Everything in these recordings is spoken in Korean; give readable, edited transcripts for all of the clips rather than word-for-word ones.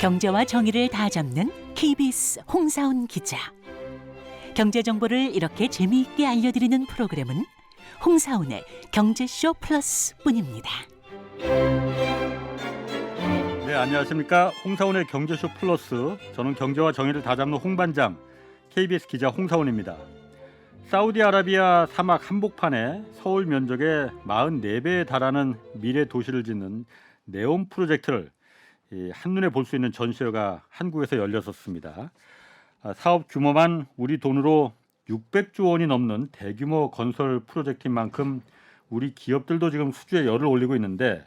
경제와 정의를 다 잡는 KBS 홍사훈 기자. 경제 정보를 이렇게 재미있게 알려드리는 프로그램은 홍사훈의 경제쇼 플러스뿐입니다. 네, 안녕하십니까. 홍사훈의 경제쇼 플러스. 저는 경제와 정의를 다 잡는 홍반장 KBS 기자 홍사훈입니다. 사우디아라비아 사막 한복판에 서울 면적의 44배에 달하는 미래 도시를 짓는 네옴 프로젝트를 한눈에 볼 수 있는 전시회가 한국에서 열렸었습니다. 사업 규모만 우리 돈으로 600조 원이 넘는 대규모 건설 프로젝트인 만큼 우리 기업들도 지금 수주에 열을 올리고 있는데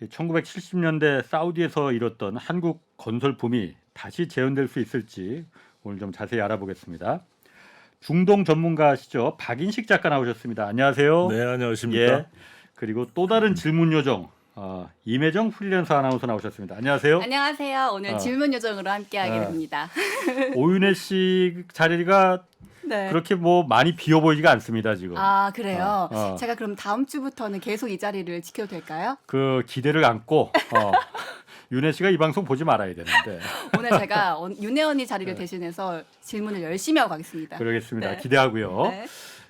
1970년대 사우디에서 이뤘던 한국 건설 붐이 다시 재현될 수 있을지 오늘 좀 자세히 알아보겠습니다. 중동 전문가시죠. 박인식 작가 나오셨습니다. 안녕하세요. 네, 안녕하십니까. 예. 그리고 또 다른 질문 요정 임혜정 프리랜서 아나운서 나오셨습니다. 안녕하세요. 안녕하세요. 오늘 질문 요정으로 함께하게 됩니다. 오윤혜 씨 자리가 네. 그렇게 뭐 많이 비어 보이지가 않습니다 지금. 아 그래요. 어. 제가 그럼 다음 주부터는 계속 이 자리를 지켜도 될까요? 그 기대를 안고 윤혜 씨가 이 방송 보지 말아야 되는데. 오늘 제가 윤혜 언니 자리를 대신해서 질문을 열심히 하고 가겠습니다. 그러겠습니다. 네. 기대하고요. 네.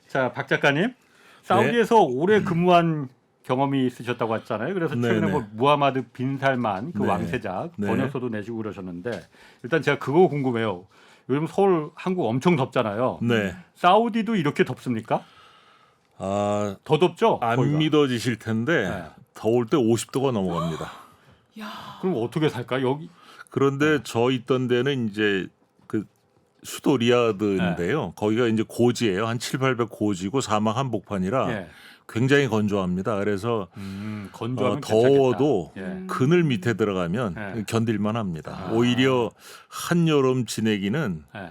자, 박 작가님, 사우디에서 오래 근무한 경험이 있으셨다고 했잖아요. 그래서 최근에 네네. 뭐 무하마드 빈 살만 그 네. 왕세자 네. 번역서도 내시고 그러셨는데 일단 제가 그거 궁금해요. 요즘 서울, 한국 엄청 덥잖아요. 네. 사우디도 이렇게 덥습니까? 아, 더 덥죠? 안 거기가? 믿어지실 텐데 네. 더울 때 50도가 넘어갑니다. 그럼 어떻게 살까? 여기 그런데 저 있던 데는 이제 그 수도 리야드인데요. 거기가 이제 고지예요. 한 7, 800 고지고 사막 한복판이라 예. 굉장히 건조합니다. 그래서 건조하면 더워도 괜찮겠다. 예. 그늘 밑에 들어가면 네. 견딜만 합니다. 오히려 한여름 지내기는 예.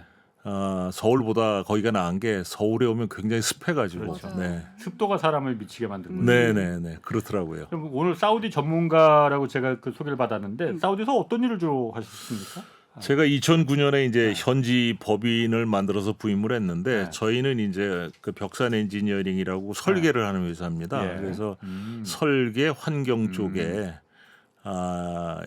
서울보다 거기가 나은 게 서울에 오면 굉장히 습해가지고. 그렇죠. 네. 습도가 사람을 미치게 만든 거예요. 네네네. 그렇더라고요. 그럼 오늘 사우디 전문가라고 제가 그 소개를 받았는데 사우디에서 어떤 일을 주로 하셨습니까? 제가 2009년에 이제 현지 법인을 만들어서 부임을 했는데 네. 저희는 이제 그 벽산 엔지니어링이라고 설계를 하는 회사입니다. 예. 그래서 설계 환경 쪽에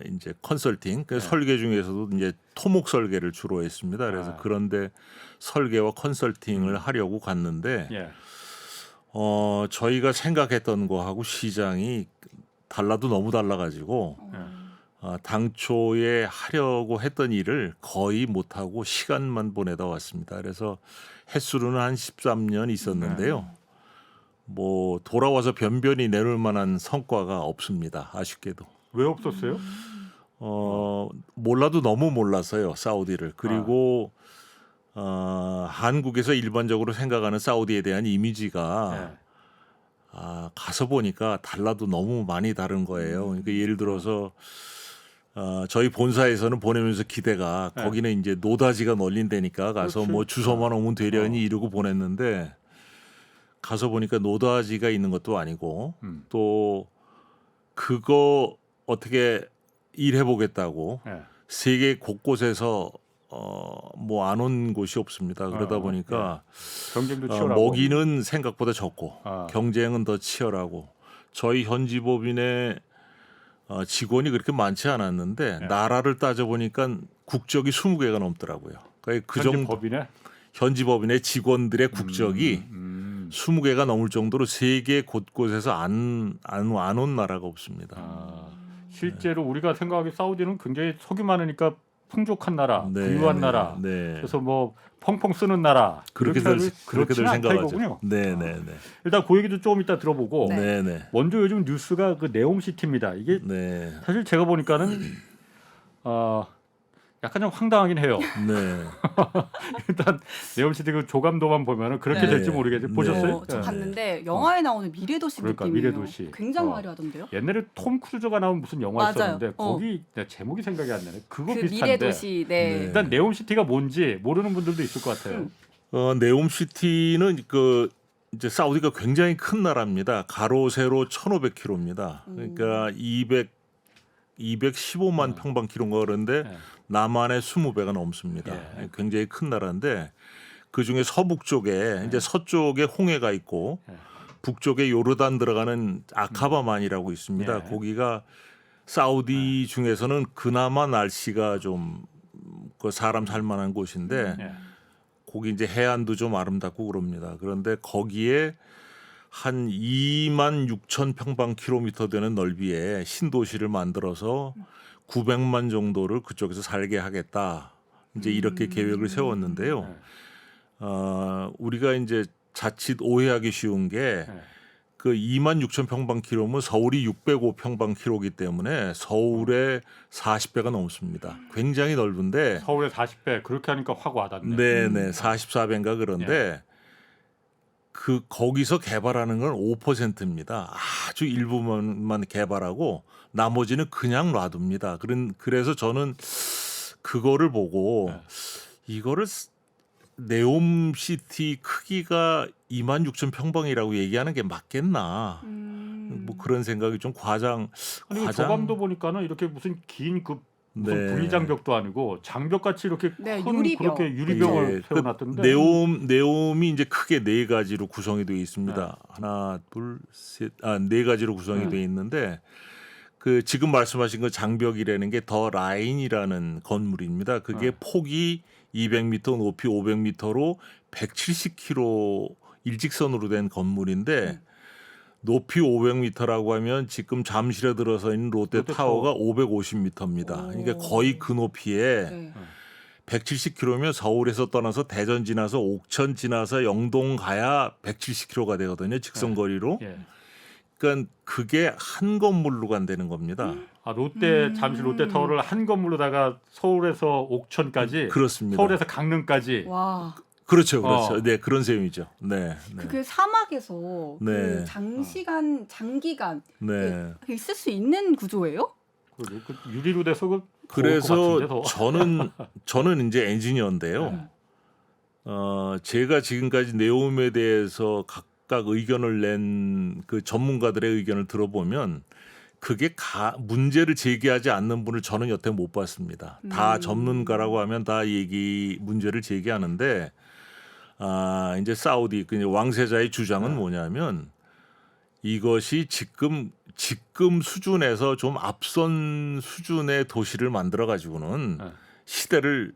이제 컨설팅, 그 설계 중에서도 이제 토목 설계를 주로 했습니다. 그래서 그런데 설계와 컨설팅을 하려고 갔는데 예. 저희가 생각했던 거하고 시장이 달라도 너무 달라가지고 당초에 하려고 했던 일을 거의 못하고 시간만 보내다 왔습니다. 그래서 횟수로는 한 13년 있었는데요. 뭐 돌아와서 변변히 내놓을 만한 성과가 없습니다. 아쉽게도. 왜 없었어요? 몰라도 너무 몰라서요. 사우디를. 그리고 한국에서 일반적으로 생각하는 사우디에 대한 이미지가 가서 보니까 달라도 너무 많이 다른 거예요. 그러니까 예를 들어서 저희 본사에서는 보내면서 기대가 거기는 이제 노다지가 널린 데니까 가서 그렇지. 뭐 주소만 오면 되려니 이러고 보냈는데 가서 보니까 노다지가 있는 것도 아니고 또 그거 어떻게 일해 보겠다고 세계 곳곳에서 뭐 안 온 곳이 없습니다. 그러다 보니까 경쟁도 치열하고 먹이는 생각보다 적고 경쟁은 더 치열하고 저희 현지 법인의 직원이 그렇게 많지 않았는데 나라를 따져 보니까 국적이 20개가 넘더라고요. 그러니까 그 현지 정도 법인에 현지 법인의 직원들의 국적이 20개가 넘을 정도로 세계 곳곳에서 안 온 나라가 없습니다. 실제로 우리가 생각하기 사우디는 굉장히 석유 많으니까 풍족한 나라, 네. 부유한 나라, 네. 그래서 뭐 펑펑 쓰는 나라 그렇게들 그렇지는 않다 생각하죠. 이거군요. 네네네. 일단 그 얘기도 조금 이따 들어보고 네네. 먼저 요즘 뉴스가 그 네옴시티입니다. 이게 네. 사실 제가 보니까는 약간 좀 황당하긴 해요. 네. 일단 네옴시티 그 조감도만 보면은 그렇게 네. 될지 모르겠어요. 네. 보셨어요? 저 네. 봤는데 영화에 나오는 미래도시 그러니까 느낌이에요. 미래도시. 굉장히 화려하던데요? 옛날에 톰 크루저가 나온 무슨 영화 맞아요. 있었는데 거기 내가 제목이 생각이 안 나네. 그거 그 비슷한데. 미래도시. 네. 네. 일단 네옴시티가 뭔지 모르는 분들도 있을 것 같아요. 네옴시티는 그 이제 사우디가 굉장히 큰 나라입니다. 가로 세로 1,500km입니다. 그러니까 215만 평방킬로인가 그런데 남한의 20배가 넘습니다. 굉장히 큰 나라인데 그 중에 서북 쪽에 이제 서쪽에 홍해가 있고 북쪽에 요르단 들어가는 아카바만이라고 있습니다. 거기가 사우디 중에서는 그나마 날씨가 좀 그 사람 살만한 곳인데 예. 거기 이제 해안도 좀 아름답고 그럽니다. 그런데 거기에 한 2만 6천 평방킬로미터 되는 넓이의 신도시를 만들어서 900만 정도를 그쪽에서 살게 하겠다. 이제 이렇게 계획을 세웠는데요. 우리가 이제 자칫 오해하기 쉬운 게 그 2만 6천 평방킬로면 서울이 605평방킬로이기 때문에 서울의 40배가 넘습니다. 굉장히 넓은데 서울의 40배 그렇게 하니까 확 와닿네. 네네 44배인가 그런데 그 거기서 개발하는 건 5%입니다. 아주 일부만 개발하고 나머지는 그냥 놔둡니다. 그래서 저는 그거를 보고 이거를 네옴시티 크기가 2만 6천 평방이라고 얘기하는 게 맞겠나? 뭐 그런 생각이 좀 아니 조감도 보니까는 이렇게 무슨 긴 그 무슨 분리장벽도 아니고 장벽같이 이렇게 큰 유리병. 그렇게 유리병을 예, 세워놨던데. 네옴이 이제 크게 네 가지로 구성이 되어 있습니다. 하나, 둘, 셋, 네 가지로 구성이 되어 있는데 그 지금 말씀하신 그 장벽이라는 게 더 라인이라는 건물입니다. 그게 폭이 200m, 높이 500m로 170km 일직선으로 된 건물인데 높이 500m라고 하면 지금 잠실에 들어서 있는 롯데타워가 550m입니다. 그러니까 거의 그 높이에 170km면 서울에서 떠나서 대전 지나서 옥천 지나서 영동 가야 170km가 되거든요. 직선거리로. 그러니까 그게 한 건물로 간다는 겁니다. 잠실 롯데타워를 한 건물로다가 서울에서 옥천까지, 그렇습니다. 서울에서 강릉까지. 와. 그렇죠. 네, 그런 셈이죠. 네. 그 사막에서 네. 그 장기간 네. 있을 수 있는 구조예요? 그 유리로 돼서 그래서 저는 이제 엔지니어인데요. 제가 지금까지 네옴에 대해서 각각 의견을 낸 그 전문가들의 의견을 들어보면 그게 문제를 제기하지 않는 분을 저는 여태 못 봤습니다. 다 전문가라고 하면 다 문제를 제기하는데 이제 사우디 그 왕세자의 주장은 뭐냐면 이것이 지금 수준에서 좀 앞선 수준의 도시를 만들어 가지고는 시대를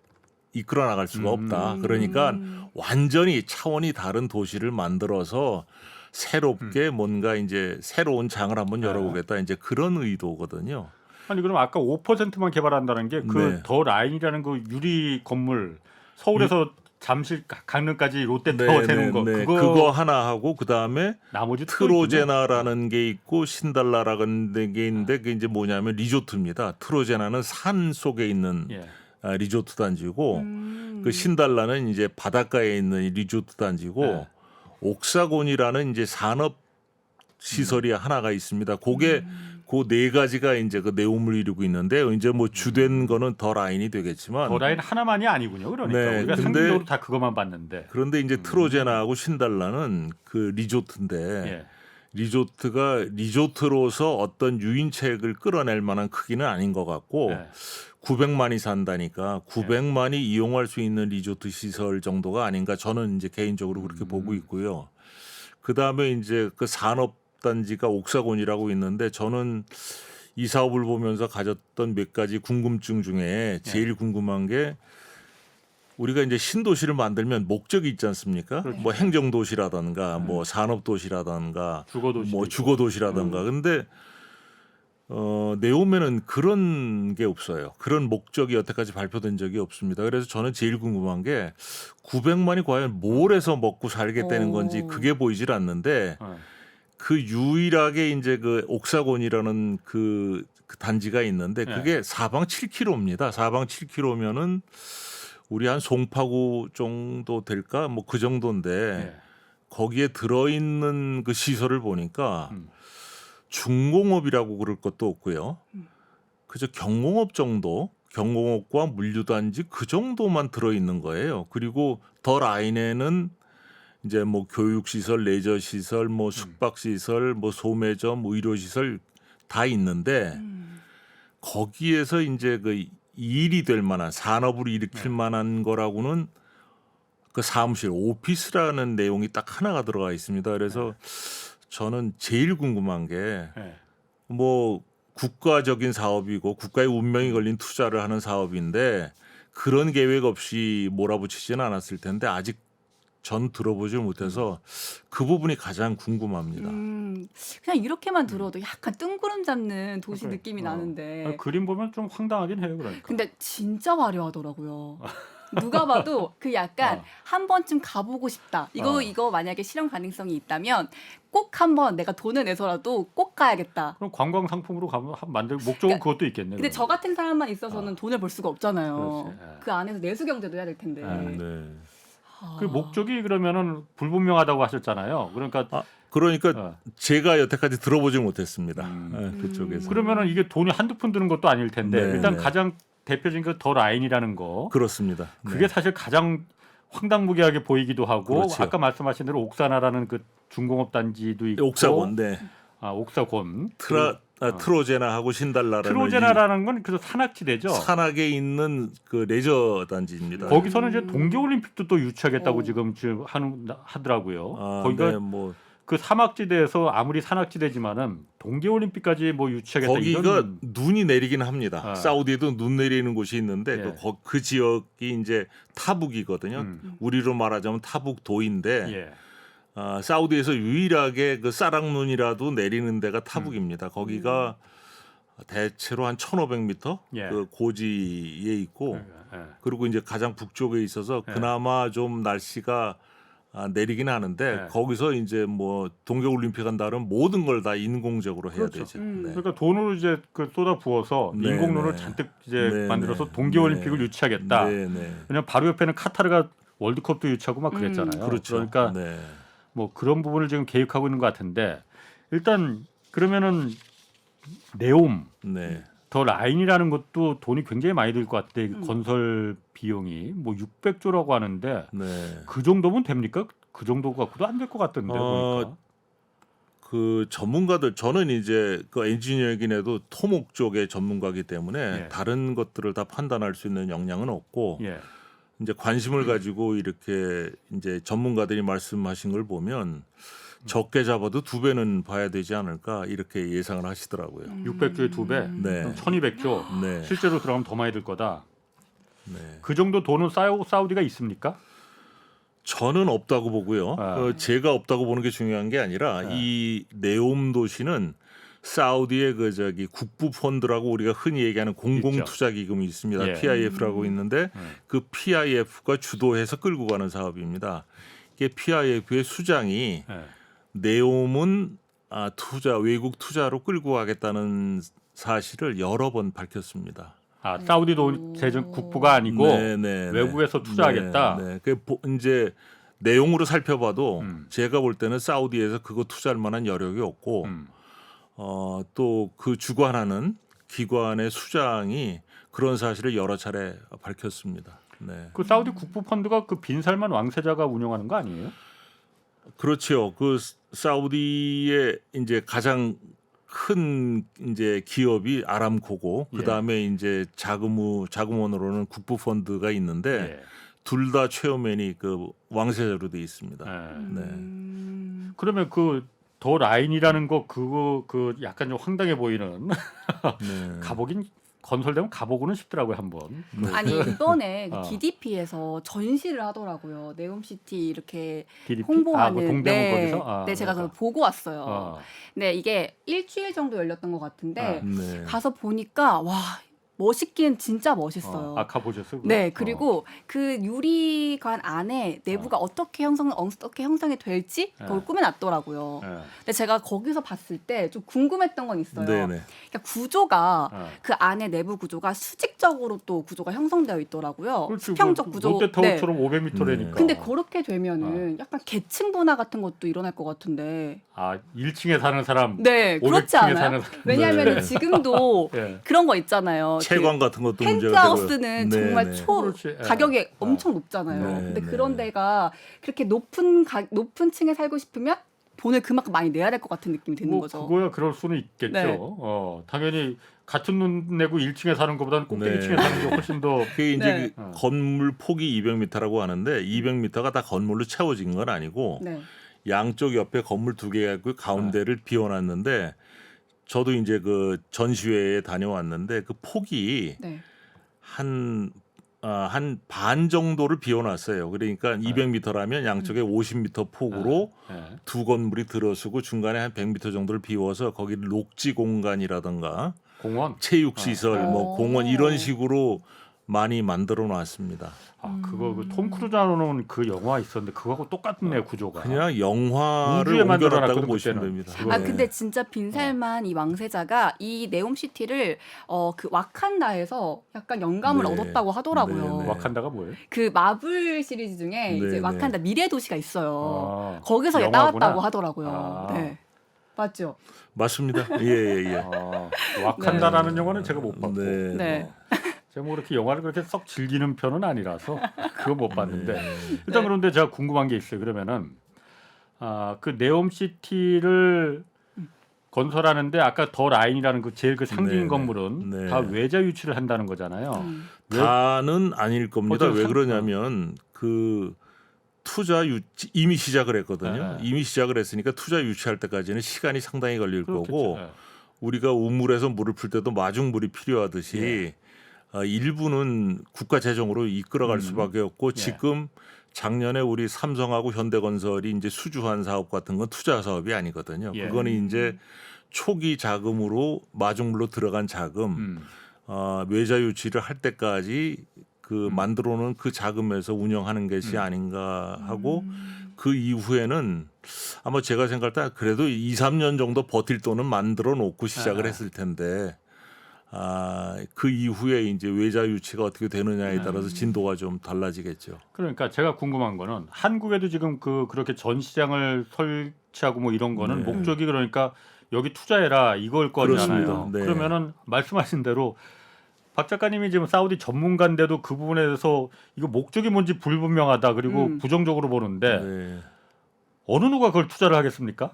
이끌어 나갈 수가 없다. 그러니까 완전히 차원이 다른 도시를 만들어서 새롭게 뭔가 이제 새로운 장을 한번 열어보겠다. 이제 그런 의도거든요. 아니 그럼 아까 5%만 개발한다는 게 그 더 라인이라는 그 유리 건물 서울에서 잠실 강릉까지 롯데타워 세는 거 그거 하나 하고 그 다음에 나머지 트로제나라는 게 있고 신달라라는 게 있는데 그게 이제 뭐냐면 리조트입니다. 트로제나는 산 속에 있는 리조트 단지고 그 신달라는 이제 바닷가에 있는 리조트 단지고 옥사곤이라는 이제 산업 시설이 하나가 있습니다. 그게 그 네 가지가 이제 그 네옴을 이루고 있는데 이제 뭐 주된 거는 더 라인이 되겠지만 더 라인 하나만이 아니군요. 그러니까 우리가 상징적으로 다 그것만 봤는데 그런데 이제 트로제나하고 신달라는 그 리조트인데 리조트가 리조트로서 어떤 유인책을 끌어낼 만한 크기는 아닌 것 같고 900만이 산다니까 900만이 이용할 수 있는 리조트 시설 정도가 아닌가 저는 이제 개인적으로 그렇게 보고 있고요. 그 다음에 이제 그 산업단지가 옥사곤이라고 있는데 저는 이 사업을 보면서 가졌던 몇 가지 궁금증 중에 제일 궁금한 게 우리가 이제 신도시를 만들면 목적이 있지 않습니까? 뭐 행정도시라든가 뭐 산업도시라든가 뭐 주거도시라든가 근데 네옴에는 그런 게 없어요. 그런 목적이 여태까지 발표된 적이 없습니다. 그래서 저는 제일 궁금한 게 900만이 과연 뭘 해서 먹고 살게 되는 건지 그게 보이질 않는데 그 유일하게 이제 그 옥사곤이라는 그 단지가 있는데 그게 사방 7km입니다. 사방 7km면은 우리 한 송파구 정도 될까? 뭐 그 정도인데 거기에 들어있는 그 시설을 보니까 중공업이라고 그럴 것도 없고요. 그저 경공업 정도, 경공업과 물류단지 그 정도만 들어있는 거예요. 그리고 더 라인에는 이제 뭐 교육시설, 레저시설, 뭐 숙박시설, 뭐 소매점, 의료시설 다 있는데 거기에서 이제 그 일이 될 만한 산업을 일으킬 만한 거라고는 그 사무실, 오피스라는 내용이 딱 하나가 들어가 있습니다. 그래서 저는 제일 궁금한 게 뭐 국가적인 사업이고 국가의 운명이 걸린 투자를 하는 사업인데 그런 계획 없이 몰아붙이지는 않았을 텐데 아직 전 들어보질 못해서 그 부분이 가장 궁금합니다. 그냥 이렇게만 들어도 약간 뜬구름 잡는 도시 그래. 느낌이 나는데 그림 보면 좀 황당하긴 해요, 그러니까. 근데 진짜 화려하더라고요. 누가 봐도 그 약간 한 번쯤 가보고 싶다. 이거 만약에 실현 가능성이 있다면 꼭 한번 내가 돈을 내서라도 꼭 가야겠다. 그럼 관광 상품으로 가면 만들 목적은 그것도 있겠네. 근데 저 같은 사람만 있어서는 돈을 벌 수가 없잖아요. 그렇지. 예. 그 안에서 내수 경제도 해야 될 텐데. 네. 그 목적이 그러면은 불분명하다고 하셨잖아요. 그러니까 그러니까 제가 여태까지 들어보지 못했습니다. 그쪽에서. 그러면은 이게 돈이 한두 푼 드는 것도 아닐 텐데 네, 일단 네. 가장 대표적인 게 더 라인이라는 거. 그렇습니다. 그게 네. 사실 가장 황당무계하게 보이기도 하고 그렇죠. 아까 말씀하신 대로 옥사나라는 그 중공업 단지도 있고 옥사곤, 네. 옥사곤 트로제나하고 신달라라는 트로제나라는 건 그래서 산악지대죠. 산악에 있는 그 레저 단지입니다. 거기서는 이제 동계올림픽도 또 유치하겠다고 지금 하더라고요. 거기가 네, 뭐 그 사막지대에서 아무리 산악지대지만은 동계올림픽까지 뭐 유치하겠다 거기가 이런 눈이 내리긴 합니다. 사우디에도 눈 내리는 곳이 있는데 예. 그 지역이 이제 타북이거든요. 우리로 말하자면 타북도인데 예. 사우디에서 유일하게 그 싸락눈이라도 내리는 데가 타북입니다. 거기가 대체로 한 1,500m 예. 그 고지에 있고 예. 그리고 이제 가장 북쪽에 있어서 예. 그나마 좀 날씨가 내리긴 하는데 예. 거기서 이제 뭐 동계올림픽 한다면 모든 걸 다 인공적으로 해야 그렇죠. 되죠. 네. 그러니까 돈을 이제 그 쏟아 부어서 네, 인공눈을 네. 잔뜩 이제 네, 만들어서 네. 동계올림픽을 네. 유치하겠다. 네, 네. 왜냐면 바로 옆에는 카타르가 월드컵도 유치하고 막 그랬잖아요. 그렇죠. 그러니까 네. 뭐 그런 부분을 지금 계획하고 있는 것 같은데 일단 그러면은 네옴 네. 더 라인이라는 것도 돈이 굉장히 많이 들 것 같아. 건설 비용이 뭐 600조라고 하는데 네. 그 정도면 됩니까? 그 정도 갖고도 안 될 것 같던데 보니까. 그 전문가들 저는 이제 그 엔지니어이긴 해도 토목 쪽의 전문가이기 때문에 예. 다른 것들을 다 판단할 수 있는 역량은 없고 예. 이제 관심을 가지고 이렇게 이제 전문가들이 말씀하신 걸 보면 적게 잡아도 2배는 봐야 되지 않을까 이렇게 예상을 하시더라고요. 600조에 2배, 네. 그럼 1,200조. 네. 실제로 들어가면 더 많이 들 거다. 네. 그 정도 돈은 사우디가 있습니까? 저는 없다고 보고요. 아. 제가 없다고 보는 게 중요한 게 아니라 이 네옴 도시는 사우디의 그 저기 국부 펀드라고 우리가 흔히 얘기하는 공공 투자 기금이 있습니다. 예. PIF라고 있는데 그 PIF가 주도해서 끌고 가는 사업입니다. 이게 PIF의 수장이 예. 네옴은 외국 투자로 끌고 가겠다는 사실을 여러 번 밝혔습니다. 사우디 돈 재정 국부가 아니고 외국에서 투자하겠다. 네. 그 이제 내용으로 살펴봐도 제가 볼 때는 사우디에서 그거 투자할 만한 여력이 없고 또 그 주관하는 기관의 수장이 그런 사실을 여러 차례 밝혔습니다. 네. 그 사우디 국부 펀드가 그 빈살만 왕세자가 운영하는 거 아니에요? 그렇죠. 그 사우디의 이제 가장 큰 이제 기업이 아람코고 예. 그다음에 이제 자금원으로는 국부 펀드가 있는데 예. 둘 다 최후면이 그 왕세자로 돼 있습니다. 예. 네. 그러면 그 더 라인이라는 거 그거 그 약간 좀 황당해 보이는 네. 가보긴 건설되면 가보고는 싶더라고요 한번. 아니 이번에 어. DDP에서 전시를 하더라고요. 네옴시티 이렇게 DDP? 홍보하는. 그 동대문 네, 거기서. 네 제가 그걸 보고 왔어요. 네 이게 일주일 정도 열렸던 것 같은데 네. 가서 보니까 와 멋있긴 진짜 멋있어요. 가보셨어요? 네, 그리고 그 유리관 안에 내부가 어떻게 형성이 될지 그걸 꾸며놨더라고요. 근데 제가 거기서 봤을 때 좀 궁금했던 건 있어요. 네네. 그러니까 구조가 그 안에 내부 구조가 수직적으로 또 구조가 형성되어 있더라고요. 그렇지, 수평적 구조. 롯데타워처럼 500m라니까. 근데 그렇게 되면은 약간 계층 분화 같은 것도 일어날 것 같은데. 1층에 사는 사람. 네, 그렇지 500층에 않아요? 사는 사람. 왜냐하면 네. 지금도 네. 그런 거 있잖아요. 채광 같은 것도 문제가 되고요. 펜트하우스는 정말 네, 네. 그렇지. 가격이 엄청 높잖아요. 네, 근데 네. 그런 데가 그렇게 높은 층에 살고 싶으면 돈을 그만큼 많이 내야 될 것 같은 느낌이 드는 거죠. 그거야 그럴 수는 있겠죠. 네. 당연히 같은 돈 내고 1층에 사는 것보다는 꼭대기 네. 층에 사는 게 훨씬 더. 그게 이제 네. 그 건물 폭이 200m라고 하는데 200m가 다 건물로 채워진 건 아니고 네. 양쪽 옆에 건물 2개가 있고 가운데를 비워놨는데 저도 이제 그 전시회에 다녀왔는데 그 폭이 네. 한 반 정도를 비워놨어요. 그러니까 200m라면 양쪽에 50m 폭으로 두 건물이 들어서고 중간에 한 100m 정도를 비워서 거기를 녹지 공간이라든가 공원, 체육시설, 뭐 오. 공원 이런 식으로 많이 만들어 놨습니다. 그거 그 톰 크루즈 나오는 그 영화 있었는데 그거하고 똑같네 구조가. 그냥 영화를 우주에 옮겨놨다고 만들어놨거든, 보시면 그때는. 됩니다. 그거는. 근데 진짜 빈살만 이 왕세자가 이 네옴시티를 그 와칸다에서 약간 영감을 네. 얻었다고 하더라고요. 네, 네. 와칸다가 뭐예요? 그 마블 시리즈 중에 네, 이제 네. 와칸다 미래 도시가 있어요. 아, 거기서 영화구나. 나왔다고 하더라고요. 아. 네. 맞죠? 맞습니다. 예. 와칸다라는 영화는 제가 못 봤고. 네. 제가 뭐 그렇게 영화를 그렇게 썩 즐기는 편은 아니라서 그거 못 봤는데 네. 일단 그런데 제가 궁금한 게 있어요. 그러면은 그 네옴시티를 건설하는데 아까 더 라인이라는 그 제일 그 상징 네, 건물은 네. 다 외자 유치를 한다는 거잖아요. 왜? 다는 아닐 겁니다. 어쨌든 왜 그러냐면 그 투자 유치 이미 시작을 했거든요. 네. 이미 시작을 했으니까 투자 유치할 때까지는 시간이 상당히 걸릴 그렇겠죠. 거고 네. 우리가 우물에서 물을 풀 때도 마중물이 필요하듯이 예. 일부는 국가 재정으로 이끌어갈 수밖에 없고 예. 지금 작년에 우리 삼성하고 현대건설이 이제 수주한 사업 같은 건 투자 사업이 아니거든요. 예. 그거는 이제 초기 자금으로 마중물로 들어간 자금 외자 유치를 할 때까지 그 만들어놓은 그 자금에서 운영하는 것이 아닌가 하고 그 이후에는 아마 제가 생각할 때 그래도 2, 3년 정도 버틸 돈은 만들어 놓고 시작을 했을 텐데 그 이후에 이제 외자 유치가 어떻게 되느냐에 따라서 진도가 좀 달라지겠죠. 그러니까 제가 궁금한 거는 한국에도 지금 그렇게 전시장을 설치하고 뭐 이런 거는 네. 목적이 그러니까 여기 투자해라 이걸 거잖아요. 그렇습니다. 네. 그러면은 말씀하신 대로 박 작가님이 지금 사우디 전문가인데도 그 부분에 대해서 이거 목적이 뭔지 불분명하다 그리고 부정적으로 보는데 네. 어느 누가 그걸 투자를 하겠습니까?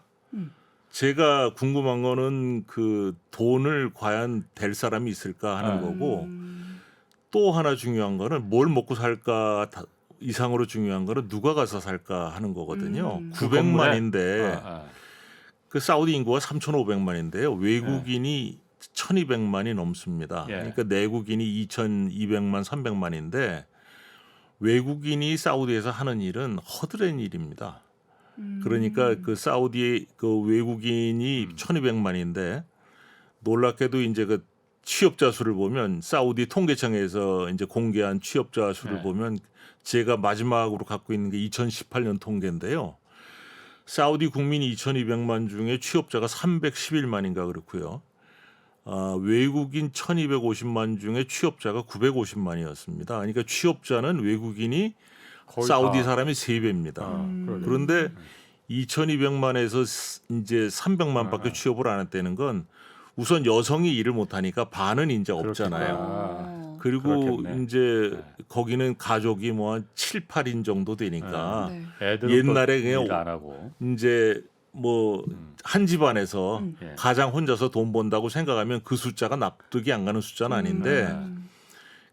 제가 궁금한 거는 그 돈을 과연 댈 사람이 있을까 하는 거고 또 하나 중요한 거는 뭘 먹고 살까 이상으로 중요한 거는 누가 가서 살까 하는 거거든요. 900만인데 그 사우디 인구가 3,500만인데요. 외국인이 1,200만이 넘습니다. 예. 그러니까 내국인이 2,200만, 300만인데 외국인이 사우디에서 하는 일은 허드렛 일입니다. 그러니까 그 사우디의 그 외국인이 1,200만인데 놀랍게도 이제 그 취업자 수를 보면 사우디 통계청에서 이제 공개한 취업자 수를 보면 제가 마지막으로 갖고 있는 게 2018년 통계인데요. 사우디 국민이 2,200만 중에 취업자가 311만인가 그렇고요. 외국인 1,250만 중에 취업자가 950만이었습니다. 그러니까 취업자는 외국인이 거의 사우디 다. 사람이 3배입니다. 그러게요. 그런데 2,200만에서 이제 300만밖에 취업을 안 했다는 건 우선 여성이 일을 못 하니까 반은 이제 없잖아요. 그리고 그렇겠네. 이제 거기는 가족이 뭐 한 7, 8인 정도 되니까 애들은 옛날에 또 그냥 일 안 하고 이제 뭐 한 집안에서 예. 가장 혼자서 돈 번다고 생각하면 그 숫자가 납득이 안 가는 숫자는 아닌데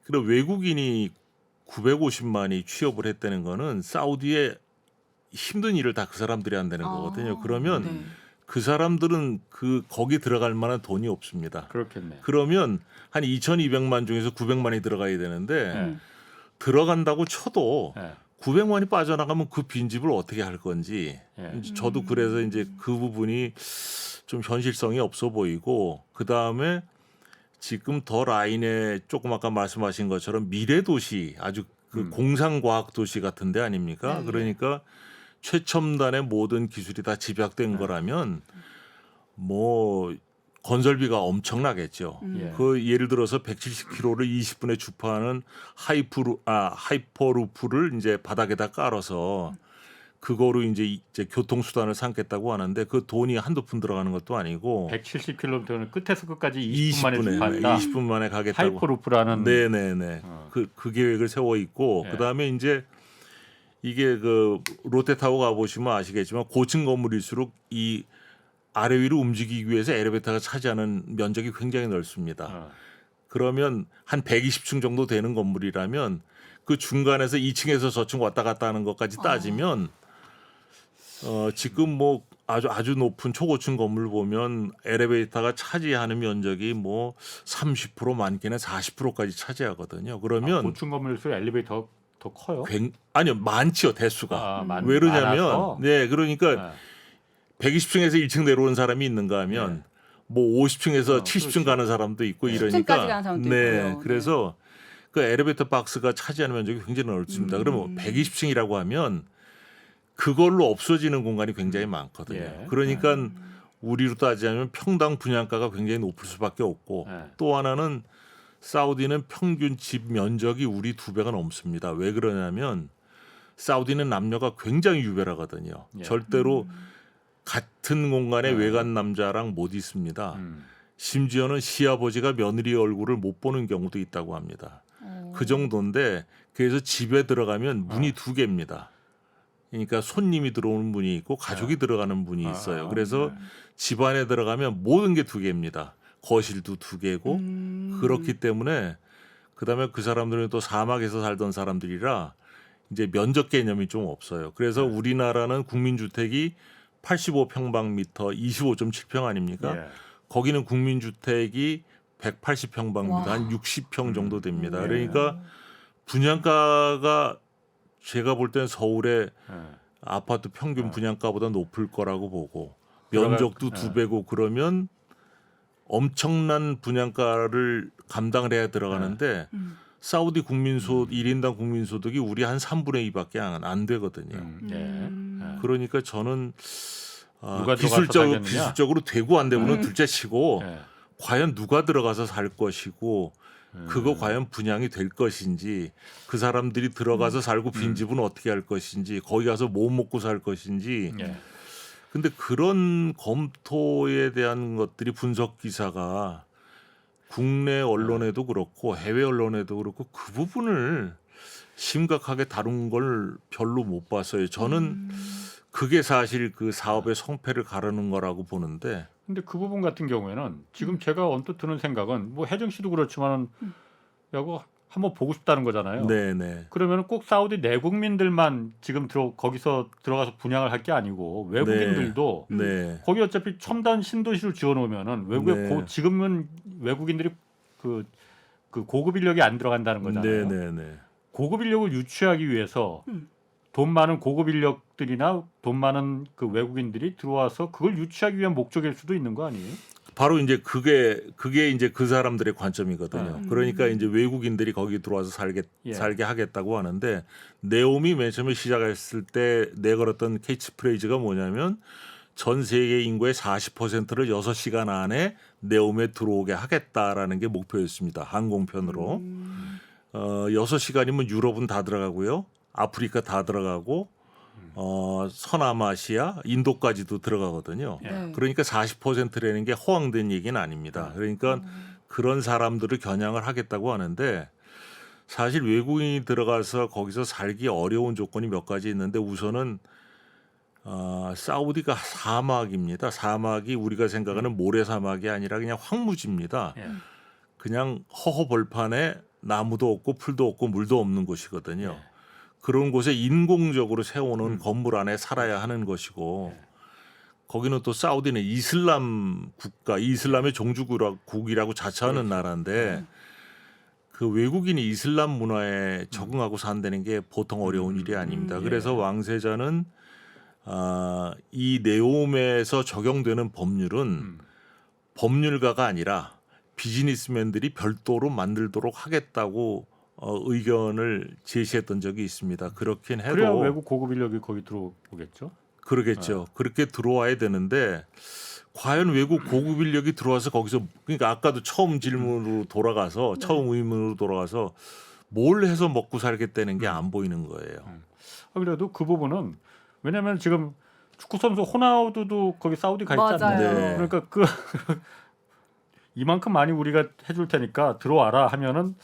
그리고 외국인이 950만이 취업을 했다는 거는 사우디의 힘든 일을 다 그 사람들이 한다는 거거든요. 그러면 그 사람들은 거기 들어갈 만한 돈이 없습니다. 그렇겠네. 그러면 한 2,200만 중에서 900만이 들어가야 되는데 예. 들어간다고 쳐도 예. 900만이 빠져나가면 그 빈집을 어떻게 할 건지 예. 이제 저도 그래서 이제 그 부분이 좀 현실성이 없어 보이고 그 다음에 지금 더 라인에 조금 아까 말씀하신 것처럼 미래 도시 아주 그 공상과학 도시 같은 데 아닙니까? 그러니까 최첨단의 모든 기술이 다 집약된 거라면 뭐 건설비가 엄청나겠죠. 예. 그 예를 들어서 170km를 20분에 주파하는 하이퍼루프를 이제 바닥에다 깔아서 그거로 이제 교통수단을 삼겠다고 하는데 그 돈이 한두 푼 들어가는 것도 아니고 170km는 끝에서 끝까지 20분 만에 20분에 주파한다. 20분 만에 가겠다고. 하이퍼루프라는 네네네. 그 계획을 세워 있고 예. 그다음에 이제 이게 그 롯데타워 가 보시면 아시겠지만 고층 건물일수록 이 아래 위로 움직이기 위해서 엘리베이터가 차지하는 면적이 굉장히 넓습니다. 그러면 한 120층 정도 되는 건물이라면 그 중간에서 2층에서 저층 왔다 갔다 하는 것까지 따지면 지금 뭐 아주 높은 초고층 건물 보면 엘리베이터가 차지하는 면적이 뭐 30% 많게는 40%까지 차지하거든요. 그러면 고층 건물일수록 엘리베이터 더 커요? 아니요, 많지요, 대수가. 왜 그러냐면 많아서? 네, 그러니까 네. 120층에서 1층 내려오는 사람이 있는가 하면 뭐 50층에서 70층 가는 사람도 있고 이러니까 10층까지 가는 사람도 있고요. 그래서 그 엘리베이터 박스가 차지하는 면적이 굉장히 넓습니다. 그러면 120층이라고 하면 그걸로 없어지는 공간이 굉장히 많거든요. 예. 그러니까 우리로 따지자면 평당 분양가가 굉장히 높을 수밖에 없고 또 하나는 사우디는 평균 집 면적이 우리 2배가 넘습니다. 왜 그러냐면 사우디는 남녀가 굉장히 유별하거든요. 예. 절대로 같은 공간에 외간 남자랑 못 있습니다. 심지어는 시아버지가 며느리 얼굴을 못 보는 경우도 있다고 합니다. 그 정도인데 그래서 집에 들어가면 문이 2개입니다. 그러니까 손님이 들어오는 문이 있고 가족이 들어가는 문이 있어요. 그래서 집 안에 들어가면 모든 게 2개입니다. 거실도 2개고 그렇기 때문에 그다음에 그 사람들은 또 사막에서 살던 사람들이라 이제 면적 개념이 좀 없어요. 그래서 우리나라는 국민주택이 85평방미터 25.7평 아닙니까? 예. 거기는 국민주택이 180평방미터 한 60평 정도 됩니다. 그러니까 분양가가 제가 볼 때는 서울의 아파트 평균 분양가보다 높을 거라고 보고 면적도 2배고 그러면 엄청난 분양가를 감당을 해야 들어가는데 사우디 국민소득 1인당 국민소득이 우리 한 3분의 2밖에 안 되거든요. 그러니까 저는 누가 들어가서 살겠느냐? 기술적으로 되고 안 되고는 둘째치고 과연 누가 들어가서 살 것이고 그거 과연 분양이 될 것인지 그 사람들이 들어가서 살고 빈집은 어떻게 할 것인지 거기 가서 뭐 먹고 살 것인지 근데 그런 검토에 대한 것들이 분석 기사가 국내 언론에도 그렇고 해외 언론에도 그렇고 그 부분을 심각하게 다룬 걸 별로 못 봤어요. 저는 그게 사실 그 사업의 성패를 가르는 거라고 보는데 근데 그 부분 같은 경우에는 지금 제가 언뜻 드는 생각은 뭐 혜정 씨도 그렇지만 야구 한번 보고 싶다는 거잖아요. 네네. 그러면 꼭 사우디 내국민들만 지금 거기서 들어가서 분양을 할 게 아니고 외국인들도 거기 어차피 첨단 신도시를 지어놓으면은 외국에 지금은 외국인들이 그 고급 인력이 안 들어간다는 거잖아요. 네네네. 고급 인력을 유치하기 위해서 돈 많은 고급 인력들이나 돈 많은 그 외국인들이 들어와서 그걸 유치하기 위한 목적일 수도 있는 거 아니에요? 바로 이제 그게 이제 그 사람들의 관점이거든요. 그러니까 이제 외국인들이 거기 들어와서 살게 하겠다고 하는데 네옴이 맨 처음에 시작했을 때 내걸었던 캐치프레이즈가 뭐냐면 전 세계 인구의 40%를 6시간 안에 네옴에 들어오게 하겠다라는 게 목표였습니다. 항공편으로. 6시간이면 유럽은 다 들어가고요. 아프리카 다 들어가고 서남아시아, 인도까지도 들어가거든요. 그러니까 40%라는 게 허황된 얘기는 아닙니다. 그러니까 그런 사람들을 겨냥을 하겠다고 하는데 사실 외국인이 들어가서 거기서 살기 어려운 조건이 몇 가지 있는데 우선은 사우디가 사막입니다. 사막이 우리가 생각하는 모래사막이 아니라 그냥 황무지입니다. 그냥 허허벌판에 나무도 없고 풀도 없고 물도 없는 곳이거든요. 그런 곳에 인공적으로 세워놓은 건물 안에 살아야 하는 것이고 거기는 또 사우디는 이슬람 국가, 이슬람의 종주국이라고 자처하는 나라인데 그 외국인이 이슬람 문화에 적응하고 산다는 게 보통 어려운 일이 아닙니다. 그래서 왕세자는 이 네옴에서 적용되는 법률은 법률가가 아니라 비즈니스맨들이 별도로 만들도록 하겠다고 의견을 제시했던 적이 있습니다. 그렇긴 해도 그래야 외국 고급 인력이 거기 들어오겠죠. 그러겠죠. 그렇게 들어와야 되는데 과연 외국 고급 인력이 들어와서 거기서 그러니까 아까도 처음 질문으로 돌아가서 처음 의문으로 돌아가서 뭘 해서 먹고 살겠다는 게 안 보이는 거예요. 그래도 그 부분은 왜냐하면 지금 축구 선수 호나우두도 거기 사우디 가 있잖아요. 그러니까 이만큼 많이 우리가 해줄 테니까 들어와라 하면은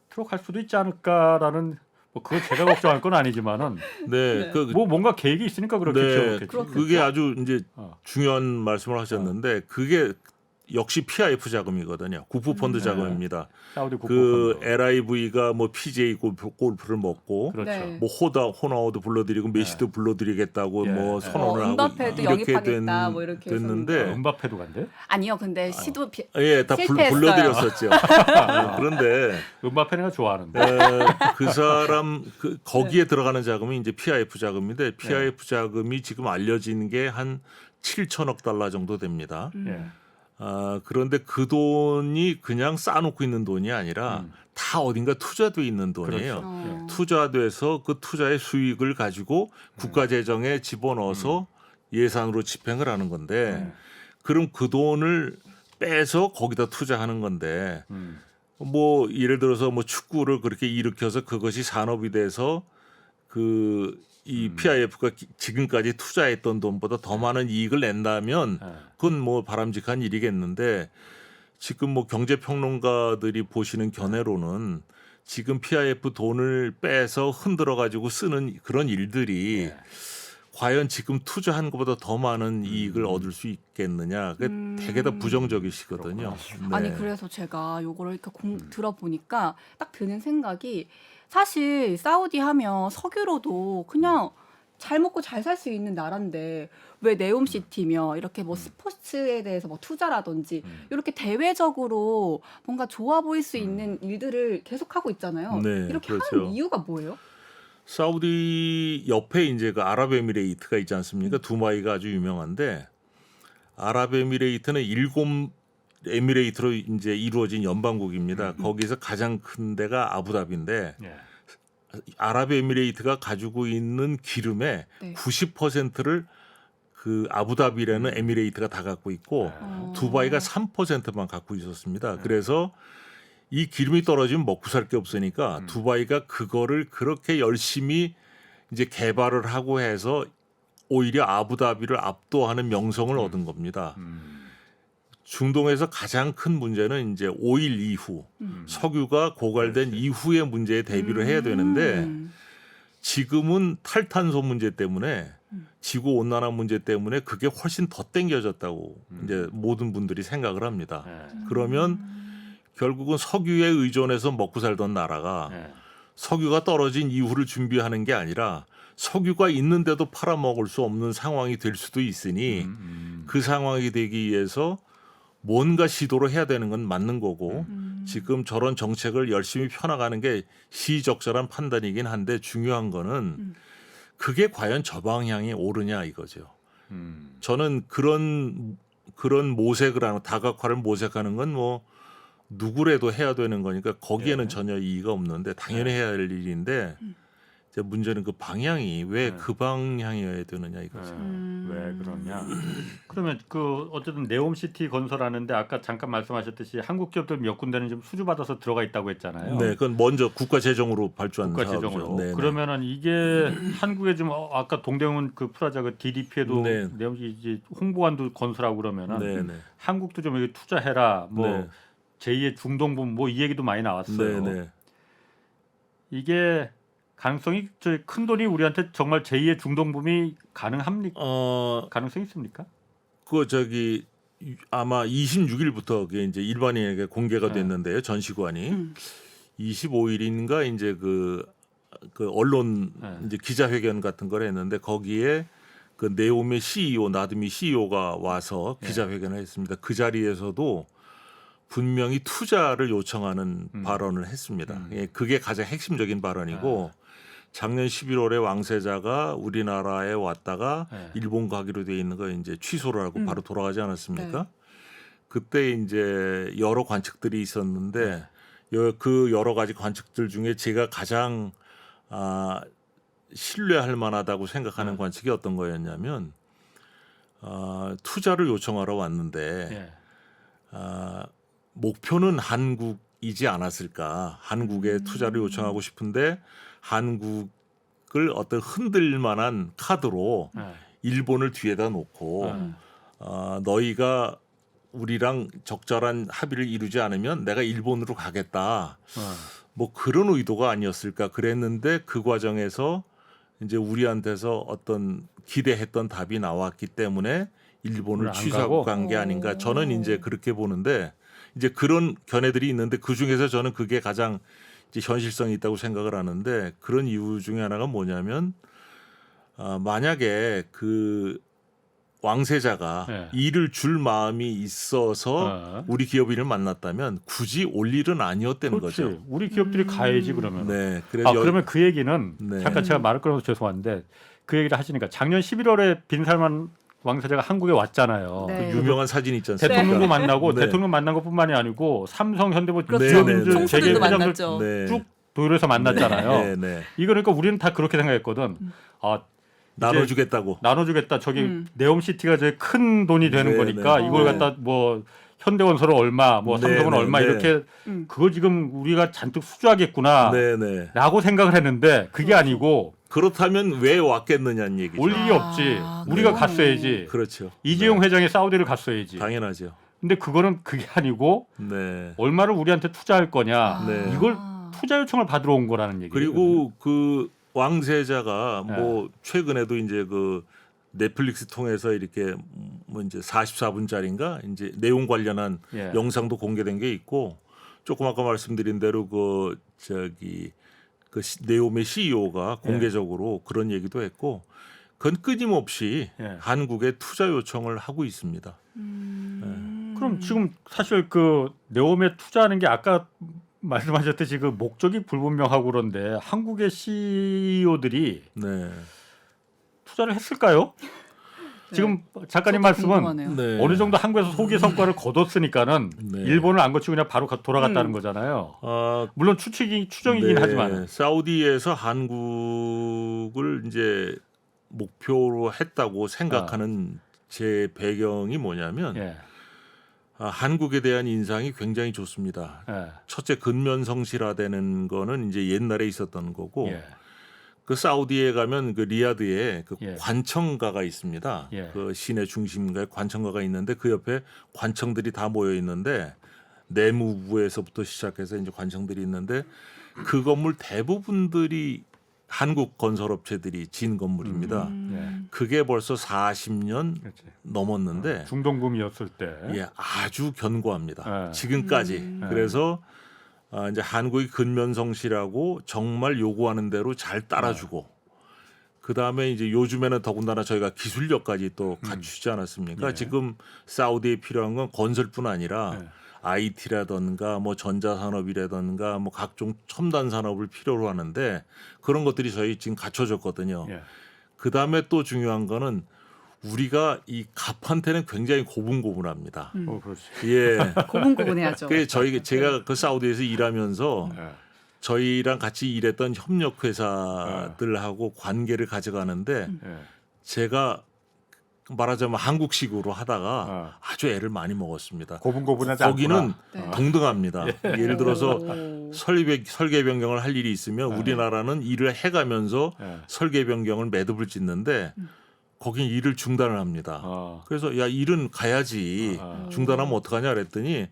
들어갈 수도 있지 않을까라는 뭐 그걸 제가 걱정할 건 아니지만은 뭐 뭔가 계획이 있으니까 그렇겠죠. 그게 아주 이제 중요한 말씀을 하셨는데 그게 역시 PIF 자금이거든요. 국부펀드 자금입니다. 사우디 그 국부펀드. LIV가 뭐 PJ 골프를 먹고 그렇죠. 네. 뭐 호나우도 불러드리고 메시도 불러드리겠다고 예. 뭐 선언을 하고 은바페도 이렇게 영입하겠다 뭐 이렇게 됐는데 은바페도 간대? 아니요, 근데 시도 예, 다 실패했어요. 불러드렸었죠. 그런데 은바페가 좋아하는데. 그 사람 거기에 들어가는 자금이 이제 PIF 자금인데 PIF 자금이 지금 알려진 게 한 7천억 달러 정도 됩니다. 예. 그런데 그 돈이 그냥 쌓아놓고 있는 돈이 아니라 다 어딘가 투자돼 있는 돈이에요. 그렇죠. 투자돼서 그 투자의 수익을 가지고 국가 재정에 집어넣어서 예산으로 집행을 하는 건데 그럼 그 돈을 빼서 거기다 투자하는 건데 뭐 예를 들어서 뭐 축구를 그렇게 일으켜서 그것이 산업이 돼서 이 PIF가 지금까지 투자했던 돈보다 더 많은 이익을 낸다면 그건 뭐 바람직한 일이겠는데 지금 뭐 경제평론가들이 보시는 견해로는 지금 PIF 돈을 빼서 흔들어 가지고 쓰는 그런 일들이 과연 지금 투자한 것보다 더 많은 이익을 얻을 수 있겠느냐. 그게 되게 다 부정적이시거든요. 네. 아니 그래서 제가 요거를 이렇게 들어보니까 딱 드는 생각이 사실 사우디 하면 석유로도 그냥 잘 먹고 잘 살 수 있는 나라인데 왜 네옴시티며 이렇게 뭐 스포츠에 대해서 뭐 투자라든지 이렇게 대외적으로 뭔가 좋아 보일 수 있는 일들을 계속하고 있잖아요. 네, 이렇게 그렇죠. 하는 이유가 뭐예요? 사우디 옆에 이제 그 아랍에미레이트가 있지 않습니까? 두바이가 아주 유명한데 아랍에미레이트는 7 에미레이트로 이제 이루어진 연방국입니다. 거기서 가장 큰 데가 아부다비인데 예. 아랍에미레이트가 가지고 있는 기름의 네. 90%를 그 아부다비라는 에미레이트가 다 갖고 있고 두바이가 3%만 갖고 있었습니다. 그래서 이 기름이 떨어지면 먹고 살 게 없으니까 두바이가 그거를 그렇게 열심히 이제 개발을 하고 해서 오히려 아부다비를 압도하는 명성을 얻은 겁니다. 중동에서 가장 큰 문제는 이제 오일 이후 석유가 고갈된 이후의 문제에 대비를 해야 되는데 지금은 탈탄소 문제 때문에 지구 온난화 문제 때문에 그게 훨씬 더 땡겨졌다고 이제 모든 분들이 생각을 합니다. 그러면 결국은 석유에 의존해서 먹고 살던 나라가 석유가 떨어진 이후를 준비하는 게 아니라 석유가 있는데도 팔아먹을 수 없는 상황이 될 수도 있으니 그 상황이 되기 위해서 뭔가 시도를 해야 되는 건 맞는 거고 지금 저런 정책을 열심히 펴나가는 게 시적절한 판단이긴 한데 중요한 거는 그게 과연 저 방향이 옳으냐 이거죠. 저는 그런 모색을 하는 다각화를 모색하는 건 뭐 누구라도 해야 되는 거니까 거기에는 전혀 이의가 없는데 당연히 해야 할 일인데 이제 문제는 그 방향이 왜 그 방향이어야 되느냐 이거죠. 왜 그러냐? 그러면 그 어쨌든 네옴시티 건설하는데 아까 잠깐 말씀하셨듯이 한국 기업들 몇 군데는 좀 수주받아서 들어가 있다고 했잖아요. 네, 그건 먼저 국가 재정으로 발주한 국가 사업이죠. 재정으로. 네, 네. 그러면은 이게 한국에 좀 아까 동대문 그 프라자 그 DDP에도 네. 네옴시티 홍보관도 건설하고 그러면은 네, 네. 한국도 좀 여기 투자해라. 뭐 네. 제2의 중동부 뭐 이 얘기도 많이 나왔어요. 네, 네. 이게 가능성이 큰 돈이 우리한테 정말 제2의 중동붐이 가능합니까? 가능성이 있습니까? 그거 저기 아마 26일부터 그게 이제 일반인에게 공개가 됐는데요. 전시관이 25일인가 이제 그 언론 이제 기자회견 같은 걸 했는데 거기에 그 네옴의 CEO 나드미 CEO가 와서 기자회견을 했습니다. 그 자리에서도 분명히 투자를 요청하는 발언을 했습니다. 예, 그게 가장 핵심적인 발언이고 작년 11월에 왕세자가 우리나라에 왔다가 일본 가기로 돼 있는 거 이제 취소를 하고 바로 돌아가지 않았습니까? 네. 그때 이제 여러 관측들이 있었는데 그 여러 가지 관측들 중에 제가 가장 신뢰할 만하다고 생각하는 관측이 어떤 거였냐면 투자를 요청하러 왔는데 목표는 한국이지 않았을까? 한국에 투자를 요청하고 싶은데 한국을 어떤 흔들 만한 카드로 일본을 뒤에다 놓고 너희가 우리랑 적절한 합의를 이루지 않으면 내가 일본으로 가겠다. 뭐 그런 의도가 아니었을까 그랬는데 그 과정에서 이제 우리한테서 어떤 기대했던 답이 나왔기 때문에 일본을 안 취소하고 가고? 간 게 아닌가. 저는 오. 이제 그렇게 보는데 이제 그런 견해들이 있는데 그 중에서 저는 그게 가장 이제 현실성이 있다고 생각을 하는데 그런 이유 중에 하나가 뭐냐면 만약에 그 왕세자가 네. 일을 줄 마음이 있어서 우리 기업인을 만났다면 굳이 올 일은 아니었다는 그렇지. 거죠. 우리 기업들이 가야지 그러면. 네, 그래서 그러면 그 얘기는 네. 잠깐 제가 말을 끊어서 죄송한데 그 얘기를 하시니까 작년 11월에 빈살만 왕세자가 한국에 왔잖아요. 네. 그 유명한 사진 있지 않습니까? 대통령도 만나고 네. 대통령 만난 것뿐만이 아니고 삼성, 현대모 그렇죠. 네, 네, 네. 재계 총수들도 회장들 만났죠. 네. 쭉 도열해서 만났잖아요. 네, 네. 이거 그러니까 우리는 다 그렇게 생각했거든. 아, 나눠주겠다고. 나눠주겠다. 저기 네옴시티가 제일 큰 돈이 되는 네, 거니까 네. 이걸 네. 갖다 뭐 현대건설은 얼마, 뭐 네, 삼성은 네, 얼마 네. 이렇게 그거 지금 우리가 잔뜩 수주하겠구나. 네, 네. 라고 생각을 했는데 그게 아니고 그렇다면 왜 왔겠느냐는 얘기죠. 올 일이 없지. 우리가 그러네. 갔어야지. 그렇죠. 이재용 네. 회장이 사우디를 갔어야지. 당연하죠. 근데 그거는 그게 아니고 네. 얼마를 우리한테 투자할 거냐. 네. 이걸 투자 요청을 받으러 온 거라는 얘기예요. 그리고 그 왕세자가 네. 뭐 최근에도 이제 그 넷플릭스 통해서 이렇게 뭐 이제 44분짜리인가 이제 내용 관련한 예. 영상도 공개된 게 있고 조금 아까 말씀드린 대로 그 네옴의 CEO가 공개적으로 그런 얘기도 했고 그건 끊임없이 예. 한국에 투자 요청을 하고 있습니다. 그럼 지금 사실 그 네옴에 투자하는 게 아까 말씀하셨듯이 그 목적이 불분명하고 그런데 한국의 CEO들이 네. 투자를 했을까요? 지금 작가님 말씀은 궁금하네요. 네. 어느 정도 한국에서 소기 성과를 거뒀으니까는 네. 일본을 안 거치고 그냥 바로 돌아갔다는 거잖아요. 추정이긴 네, 하지만 사우디에서 한국을 이제 목표로 했다고 생각하는 제 배경이 뭐냐면 예. 한국에 대한 인상이 굉장히 좋습니다. 예. 첫째 근면성실화되는 거는 이제 옛날에 있었던 거고 예. 그 사우디에 가면 그 리야드에 그 예. 관청가가 있습니다. 예. 그 시내 중심가에 관청가가 있는데 그 옆에 관청들이 다 모여 있는데 내무부에서부터 시작해서 이제 관청들이 있는데 그 건물 대부분들이 한국 건설업체들이 지은 건물입니다. 예. 그게 벌써 40년 그렇지. 넘었는데 중동금이었을 때 예, 아주 견고합니다. 예. 지금까지. 그래서 이제 한국이 근면성실하고 정말 요구하는 대로 잘 따라주고 그 다음에 이제 요즘에는 더군다나 저희가 기술력까지 또 갖추지 않았습니까? 예. 지금 사우디에 필요한 건 건설뿐 아니라 예. IT라든가 뭐 전자산업이라든가 뭐 각종 첨단 산업을 필요로 하는데 그런 것들이 저희 지금 갖춰졌거든요. 예. 그 다음에 또 중요한 거는 우리가 이 갑한테는 굉장히 고분고분합니다. 그렇지. 예. 고분고분해야죠. 그 제가 그 사우디에서 일하면서 예. 저희랑 같이 일했던 협력 회사들하고 관계를 가져가는데 예. 제가 말하자면 한국식으로 하다가 아주 애를 많이 먹었습니다. 고분고분하지 거기는 않구나. 네. 동등합니다. 예를 들어서 오. 설계 변경을 할 일이 있으면 우리나라는 일을 해가면서 예. 설계 변경을 매듭을 짓는데 거긴 일을 중단을 합니다. 그래서 야 일은 가야지 중단하면 어떡하냐 그랬더니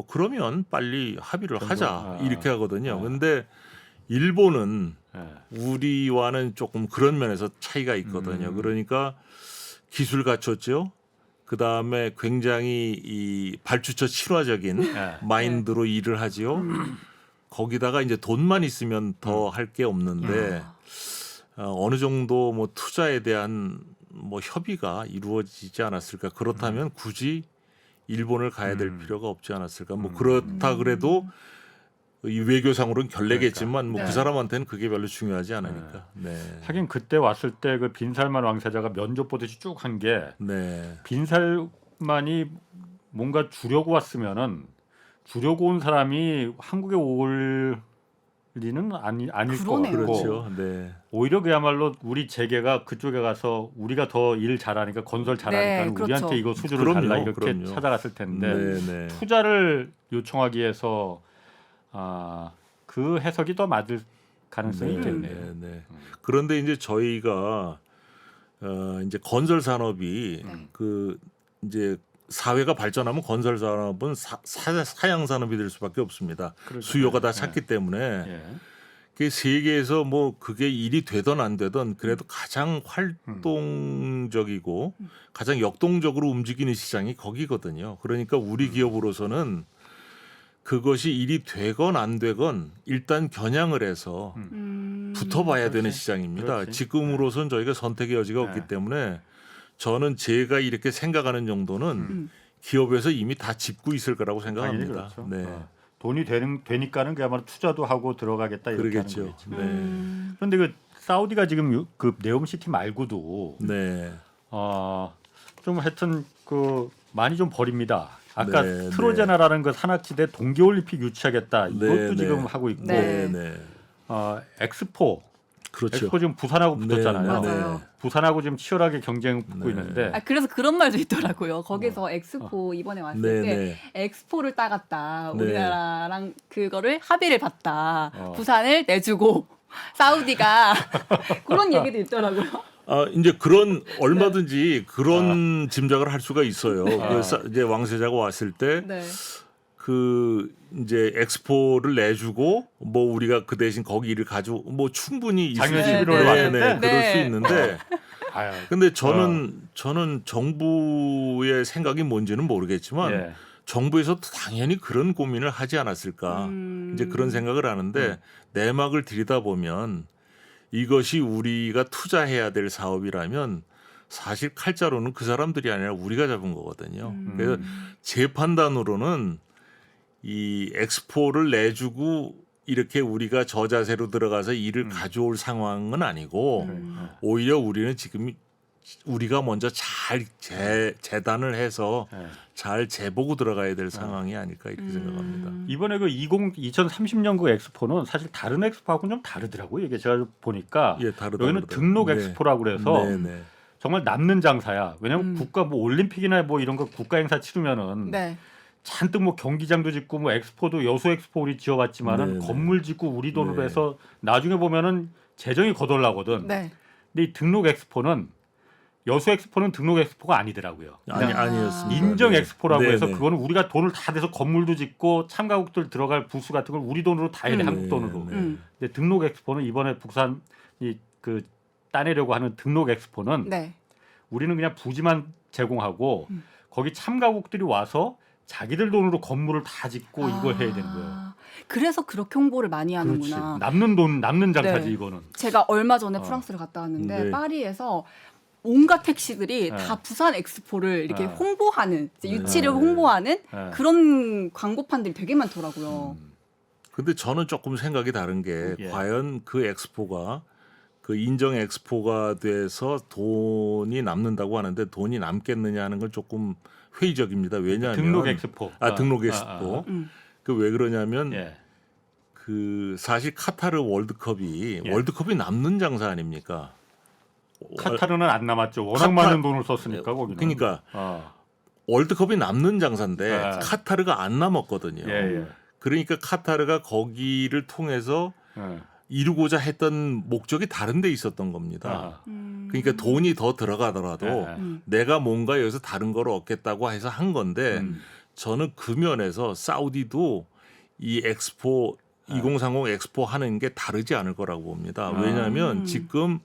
그러면 빨리 합의를 하자 이렇게 하거든요. 근데 일본은 우리와는 조금 그런 면에서 차이가 있거든요. 그러니까 기술 갖췄죠. 그 다음에 굉장히 이 발주처 친화적인 마인드로 일을 하지요. 거기다가 이제 돈만 있으면 더 할 게 없는데 어느 정도 뭐 투자에 대한 뭐 협의가 이루어지지 않았을까. 그렇다면 굳이 일본을 가야 될 필요가 없지 않았을까. 뭐 그렇다 그래도 이 외교상으로는 결례겠지만 뭐 그 사람한테는 그게 별로 중요하지 않으니까. 네. 하긴 그때 왔을 때 그 빈살만 왕세자가 면접 보듯이 쭉 한 게 네. 빈살만이 뭔가 주려고 왔으면은 주려고 온 사람이 한국에 올 리는 아닐 것 그러네요. 같고 그렇죠. 네. 오히려 그야말로 우리 재계가 그쪽에 가서 우리가 더 일 잘하니까 건설 잘하니까 네, 그렇죠. 우리한테 이거 수주를 그럼요, 달라 이렇게 그럼요. 찾아갔을 텐데 네, 네. 투자를 요청하기 위해서 그 해석이 더 맞을 가능성이 있겠네요. 네, 네. 그런데 이제 저희가 이제 건설 산업이 그 이제 사회가 발전하면 건설 산업은 사양 산업이 될 수밖에 없습니다. 그렇죠. 수요가 다 찼기 때문에 예. 그 세계에서 뭐 그게 일이 되든 안 되든 그래도 가장 활동적이고 가장 역동적으로 움직이는 시장이 거기거든요. 그러니까 우리 기업으로서는 그것이 일이 되건 안 되건 일단 겨냥을 해서 붙어봐야 되는 그렇지. 시장입니다. 그렇지. 지금으로선 저희가 선택의 여지가 네. 없기 때문에 저는 제가 이렇게 생각하는 정도는 기업에서 이미 다 짚고 있을 거라고 당연히 생각합니다. 그렇죠. 네, 돈이 되니까는 그야말로 투자도 하고 들어가겠다 이렇게 그러겠죠. 하는 거겠지. 네, 그런데 그 사우디가 지금 그 네옴시티 말고도 네, 좀 하여튼 그 많이 좀 버립니다. 아까 네, 트로제나라는 그 산악지대 동계올림픽 유치하겠다 이것도 네, 지금 네. 하고 있고 네, 네, 엑스포 그렇죠. 엑스포 지금 부산하고 붙었잖아요. 네, 네, 맞아요. 부산하고 지금 치열하게 경쟁 붙고 네. 있는데 아, 그래서 그런 말도 있더라고요. 거기서 엑스포 이번에 왔을 네, 때 네. 엑스포를 따갔다. 네. 우리나라랑 그거를 합의를 봤다. 어. 부산을 내주고 사우디가 그런 얘기도 있더라고요. 이제 그런 얼마든지 그런 짐작을 할 수가 있어요. 아. 그래서 이제 왕세자가 왔을 때 네. 그 이제 엑스포를 내주고 뭐 우리가 그 대신 거기 일을 가지고 뭐 충분히 작년 있을 수- 11월에 왔을 때? 그럴 네. 수 있는데 아유, 근데 저는 정부의 생각이 뭔지는 모르겠지만 예. 정부에서도 당연히 그런 고민을 하지 않았을까 이제 그런 생각을 하는데 내막을 들여다보면 이것이 우리가 투자해야 될 사업이라면 사실 칼자루는 그 사람들이 아니라 우리가 잡은 거거든요. 그래서 제 판단으로는 이 엑스포를 내주고 이렇게 우리가 저자세로 들어가서 일을 가져올 상황은 아니고 오히려 우리는 지금 우리가 먼저 잘 재단을 해서 예. 잘 재보고 들어가야 될 상황이 아닐까 이렇게 생각합니다. 이번에 그 2030년 그 엑스포는 사실 다른 엑스포하고는 좀 다르더라고요. 이게 제가 보니까 예, 다르다 여기는 그러더라고요. 등록 네. 엑스포라고 그래서 네, 네. 정말 남는 장사야. 왜냐하면 국가 뭐 올림픽이나 뭐 이런 거 국가 행사 치르면은 네. 잔뜩 뭐 경기장도 짓고 뭐 엑스포도 여수 엑스포 우리 지어봤지만은 네, 건물 짓고 우리 돈으로 네. 해서 나중에 보면은 재정이 거덜나거든. 네. 근데 이 등록 엑스포는 여수 엑스포는 등록 엑스포가 아니더라고요. 아니었습니다. 인정 네. 엑스포라고 네, 해서 네. 그거는 우리가 돈을 다 대서 건물도 짓고 참가국들 들어갈 부스 같은 걸 우리 돈으로 다 해야 돼. 한국 돈으로. 네. 근데 등록 엑스포는 이번에 북산이 그 따내려고 하는 등록 엑스포는 네. 우리는 그냥 부지만 제공하고 거기 참가국들이 와서 자기들 돈으로 건물을 다 짓고 이걸 해야 되는 거예요. 그래서 그렇게 홍보를 많이 그렇지. 하는구나. 남는 돈 남는 장사지 네. 이거는. 제가 얼마 전에 프랑스를 갔다 왔는데 네. 파리에서 온갖 택시들이 네. 다 부산 엑스포를 이렇게 네. 홍보하는 이제 유치를 네. 홍보하는 네. 그런 광고판들이 되게 많더라고요. 근데 저는 조금 생각이 다른 게 예. 과연 그 엑스포가 그 인정 엑스포가 돼서 돈이 남는다고 하는데 돈이 남겠느냐 하는 건 조금 회의적입니다. 왜냐하면 등록 엑스포. 등록 엑스포. 그 왜 그러냐면 예. 그 사실 카타르 월드컵이 예. 월드컵이 남는 장사 아닙니까? 카타르는 안 남았죠. 워낙 카타- 많은 돈을 썼으니까 거기는. 그러니까 어. 월드컵이 남는 장사인데 예. 카타르가 안 남았거든요. 예, 예. 그러니까 카타르가 거기를 통해서 예. 이루고자 했던 목적이 다른 데 있었던 겁니다. 아. 그러니까 돈이 더 들어가더라도 예. 내가 뭔가 여기서 다른 거를 얻겠다고 해서 한 건데 음. 저는 그 면에서 사우디도 이 엑스포 2030 엑스포 하는 게 다르지 않을 거라고 봅니다. 왜냐하면 지금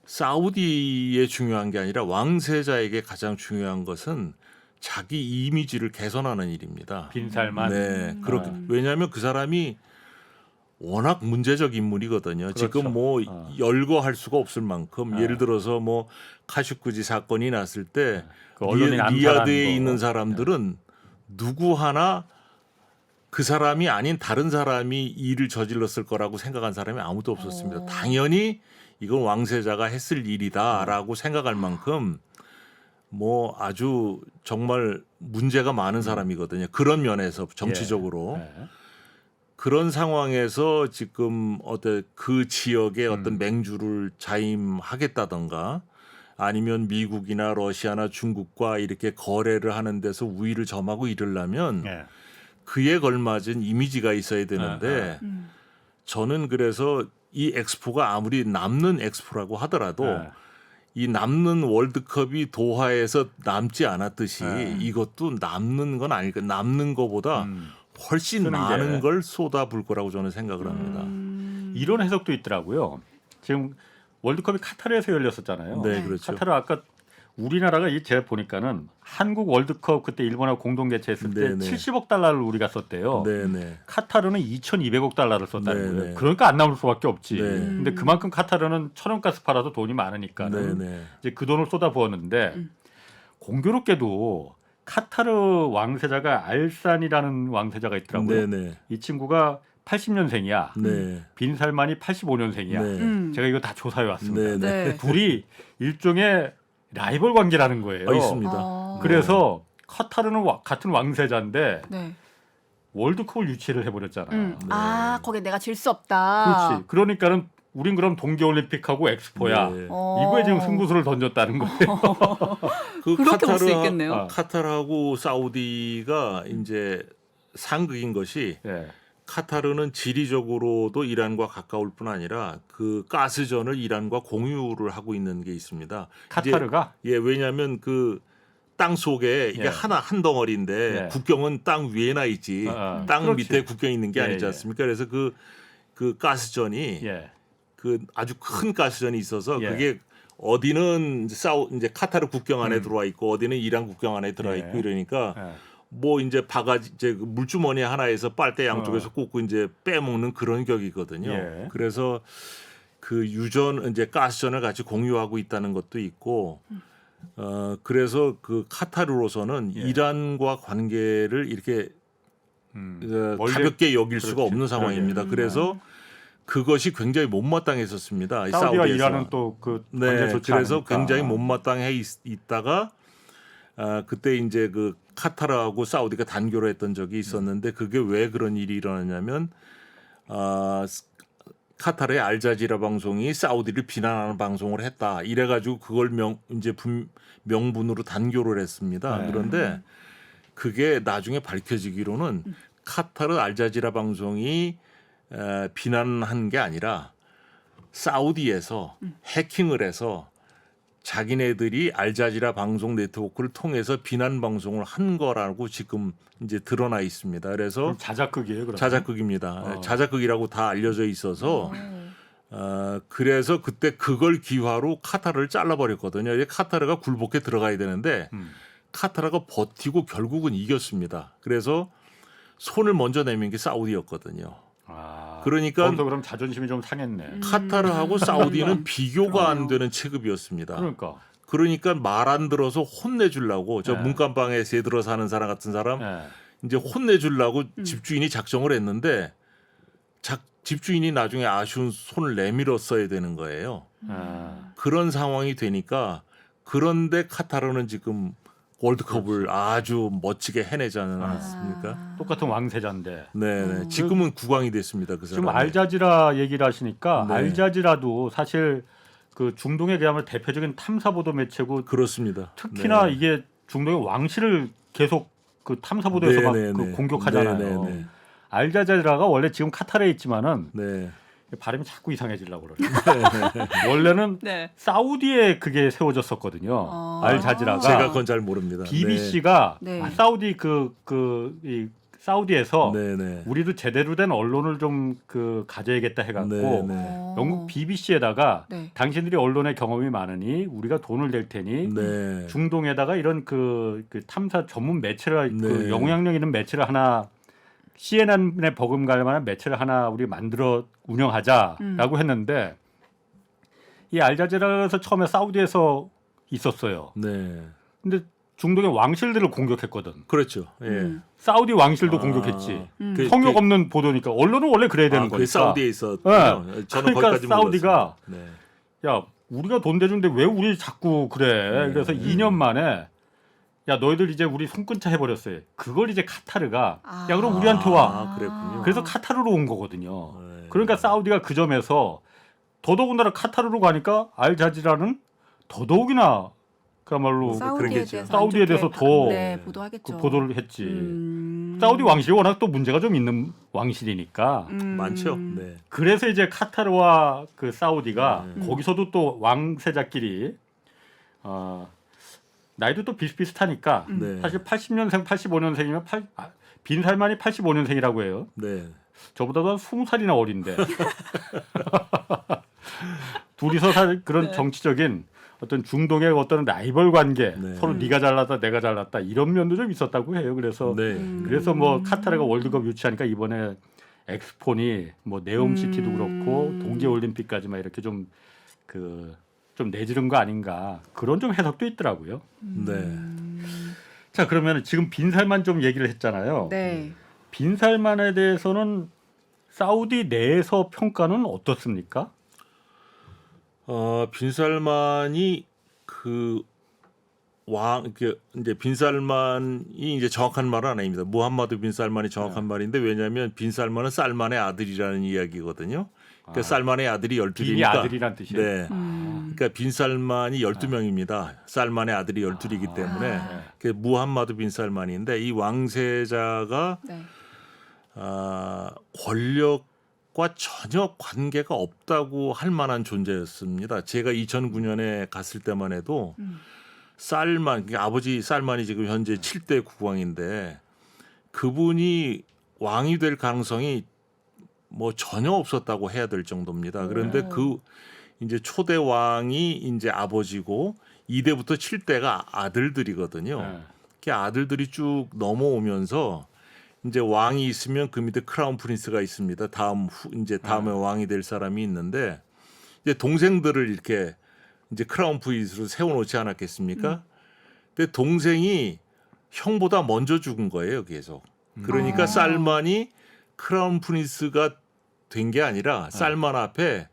사우디에 중요한 게 아니라 왕세자에게 가장 중요한 것은 자기 이미지를 개선하는 일입니다. 빈살만. 네, 그렇게 왜냐하면 그 사람이 워낙 문제적 인물이거든요. 그렇죠. 지금 뭐 열거할 수가 없을 만큼 네. 예를 들어서 뭐 카슈쿠지 사건이 났을 때 그 언론인 암살한 리야드에 거. 있는 사람들은 누구 하나 그 사람이 아닌 다른 사람이 일을 저질렀을 거라고 생각한 사람이 아무도 없었습니다. 당연히 이건 왕세자가 했을 일이다라고 생각할 만큼 뭐 아주 정말 문제가 많은 사람이거든요. 그런 면에서 정치적으로. 예. 그런 상황에서 지금 어떤 그 지역의 어떤 맹주를 자임하겠다던가 아니면 미국이나 러시아나 중국과 이렇게 거래를 하는 데서 우위를 점하고 이러려면 예. 그에 걸맞은 이미지가 있어야 되는데 저는 그래서 이 엑스포가 아무리 남는 엑스포라고 하더라도 이 남는 월드컵이 도하에서 남지 않았듯이 이것도 남는 건 아닐까. 남는 거보다 훨씬 쓰는 많은 게. 걸 쏟아부을 거라고 저는 생각을 합니다. 이런 해석도 있더라고요. 지금 월드컵이 카타르에서 열렸었잖아요. 네, 네. 그렇죠. 카타르 아까 우리나라가 제가 보니까는 한국 월드컵 그때 일본하고 공동 개최했을 때 네네. 70억 달러를 우리가 썼대요. 네, 네. 카타르는 2,200억 달러를 썼다는 네네. 거예요. 그러니까 안 나올 수밖에 없지. 네. 근데 그만큼 카타르는 천연가스 팔아도 돈이 많으니까 네, 네. 이제 그 돈을 쏟아부었는데 공교롭게도 카타르 왕세자가 알산이라는 왕세자가 있더라고요. 네, 네. 이 친구가 80년생이야. 네. 빈 살만이 85년생이야. 네. 제가 이거 다 조사해 왔습니다. 네, 네. 네. 둘이 일종의 라이벌 관계라는 거예요. 있습니다. 그래서 카타르는 같은 왕세자인데 네. 월드컵을 유치를 해버렸잖아요. 네. 아, 거기 내가 질 수 없다. 그렇지. 그러니까는 우린 그럼 동계올림픽하고 엑스포야. 네. 이거에 지금 승부수를 던졌다는 거예요. 그 그렇게 볼 수 있겠네요. 카타르하고 사우디가 이제 상극인 것이 예. 카타르는 지리적으로도 이란과 가까울 뿐 아니라 그 가스전을 이란과 공유를 하고 있는 게 있습니다. 카타르가 이제, 왜냐하면 그 땅 속에 이게 예. 한 덩어리인데 예. 국경은 땅 위에나 있지 땅 그렇지. 밑에 국경이 있는 게 예, 아니지 예. 않습니까? 그래서 그 가스전이 예. 그 아주 큰 가스전이 있어서 예. 그게 어디는 이제 카타르 국경 안에 들어와 있고 어디는 이란 국경 안에 들어와 있고 예. 이러니까 예. 뭐 이제 바가지 이제 그 물주머니 하나에서 빨대 양쪽에서 꽂고 이제 빼먹는 그런 격이거든요. 예. 그래서 그 유전 이제 가스전을 같이 공유하고 있다는 것도 있고 그래서 그 카타르로서는 예. 이란과 관계를 이렇게 멀리- 가볍게 여길 수가 그렇지. 없는 상황입니다. 그래서 그것이 굉장히 못마땅했었습니다. 이 사우디와 사우디에서. 이란은 또 그 관계 네, 좋지 그래서 않으니까. 굉장히 못마땅해 있다가 그때 이제 그 카타르하고 사우디가 단교를 했던 적이 있었는데 그게 왜 그런 일이 일어났냐면 카타르의 알자지라 방송이 사우디를 비난하는 방송을 했다. 이래가지고 그걸 명분으로 단교를 했습니다. 네. 그런데 그게 나중에 밝혀지기로는 카타르 알자지라 방송이 비난한 게 아니라 사우디에서 해킹을 해서 자기네들이 알자지라 방송 네트워크를 통해서 비난 방송을 한 거라고 지금 이제 드러나 있습니다. 그래서 그럼 자작극이에요, 그럼. 자작극입니다. 자작극이라고 다 알려져 있어서 오. 그래서 그때 그걸 기화로 카타르를 잘라버렸거든요. 이제 카타르가 굴복해 들어가야 되는데 카타르가 버티고 결국은 이겼습니다. 그래서 손을 먼저 내민 게 사우디였거든요. 그러니까 거기서 그럼 자존심이 좀 상했네. 카타르하고 사우디는 비교가 안 되는 체급이었습니다. 그러니까 말 안 들어서 혼내주려고 저 네. 문간방에 새 들어 사는 사람 같은 사람 예. 이제 혼내주려고 집주인이 작정을 했는데 집주인이 나중에 아쉬운 손을 내밀었어야 되는 거예요. 그런 상황이 되니까 그런데 카타르는 지금 월드컵을 아주 멋지게 해내지 않았습니까? 똑같은 왕세자인데. 네, 지금은 국왕이 됐습니다. 그 사람. 지금 알자지라 얘기를 하시니까 네. 알자지라도 사실 그 중동에 그야말로 대표적인 탐사 보도 매체고 그렇습니다. 특히나 네. 이게 중동의 왕실을 계속 그 탐사 보도에서 막 네, 그 네. 공격하잖아요. 네, 네, 네. 알자지라가 원래 지금 카타르에 있지만은 네. 발음이 자꾸 이상해지려고 그러요. 원래는 네. 사우디에 그게 세워졌었거든요. 알자지라가 제가 그건 잘 모릅니다. BBC가 네. 사우디 이 사우디에서 네, 네. 우리도 제대로 된 언론을 좀 그 가져야겠다 해갖고 네, 네. 영국 BBC에다가 네. 당신들이 언론의 경험이 많으니 우리가 돈을 낼 테니 네. 중동에다가 이런 그 탐사 전문 매체를 네. 그 영향력 있는 매체를 하나 CNN에 버금갈 만한 매체를 하나 우리 만들어 운영하자라고 했는데 이 알자지라에서 처음에 사우디에서 있었어요. 네. 근데 중동의 왕실들을 공격했거든. 그렇죠. 예. 사우디 왕실도 공격했지. 그- 성역 그- 없는 보도니까 언론은 원래 그래야 되는 그게 거니까. 사우디에 있었군요. 네. 저는 그러니까 거기까지 사우디가 몰랐습니다. 네. 야 우리가 돈 대준데 왜 우리 자꾸 그래? 그래서 2년 만에 야 너희들 이제 우리 손끊자 해버렸어요. 그걸 이제 카타르가 야 그럼 우리한테 와. 그랬군요. 그래서 카타르로 온 거거든요. 네. 그러니까 사우디가 그 점에서 더더군다나 카타르로 가니까 알자지라는 더더욱이나 그야말로 그러겠죠. 사우디에 대해서 더 네, 보도하겠죠. 그 보도를 했지. 사우디 왕실이 워낙 또 문제가 좀 있는 왕실이니까 많죠. 네. 그래서 이제 카타르와 그 사우디가 네. 거기서도 또 왕세자끼리 나이도 또 비슷비슷하니까 네. 사실 80년생, 85년생이면 빈살만이 85년생이라고 해요. 네. 저보다도 한 20살이나 어린데 둘이서 그런 네. 정치적인 어떤 중동의 어떤 라이벌 관계 네. 서로 네가 잘났다 내가 잘났다 이런 면도 좀 있었다고 해요. 그래서 그래서 뭐 카타르가 월드컵 유치하니까 이번에 엑스폰이 뭐 네옴시티도 그렇고 동계올림픽까지 막 이렇게 좀 내지른 거 아닌가 그런 좀 해석도 있더라고요. 네. 자 그러면 지금 빈살만 좀 얘기를 했잖아요. 네. 빈살만에 대해서는 사우디 내에서 평가는 어떻습니까? 빈살만이 이제 빈살만이 이제 정확한 말은 아닙니다. 무함마드 빈살만이 정확한 말인데 왜냐하면 빈살만은 살만의 아들이라는 이야기거든요. 그러니까 살만의 아들이 12이니까. 빈이 아들이란 뜻이에요. 네. 그러니까 빈살만이 12명입니다. 살만의 아들이 12이기 때문에 그게 무함마드 빈살만인데 이 왕세자가 네. 권력과 전혀 관계가 없다고 할 만한 존재였습니다. 제가 2009년에 갔을 때만 해도 살만, 그러니까 아버지 살만이 지금 현재 7대 국왕인데 그분이 왕이 될 가능성이 뭐 전혀 없었다고 해야 될 정도입니다. 그런데 이제 초대 왕이 이제 아버지고 2대부터 7대가 아들들이거든요. 그 아들들이 쭉 넘어오면서 이제 왕이 있으면 그 밑에 크라운 프린스가 있습니다. 다음에 왕이 될 사람이 있는데 이제 동생들을 이렇게 이제 크라운 프린스로 세워놓지 않았겠습니까? 근데 동생이 형보다 먼저 죽은 거예요, 계속. 그러니까 살만이 크라운 프린스가 된 게 아니라 살만 앞에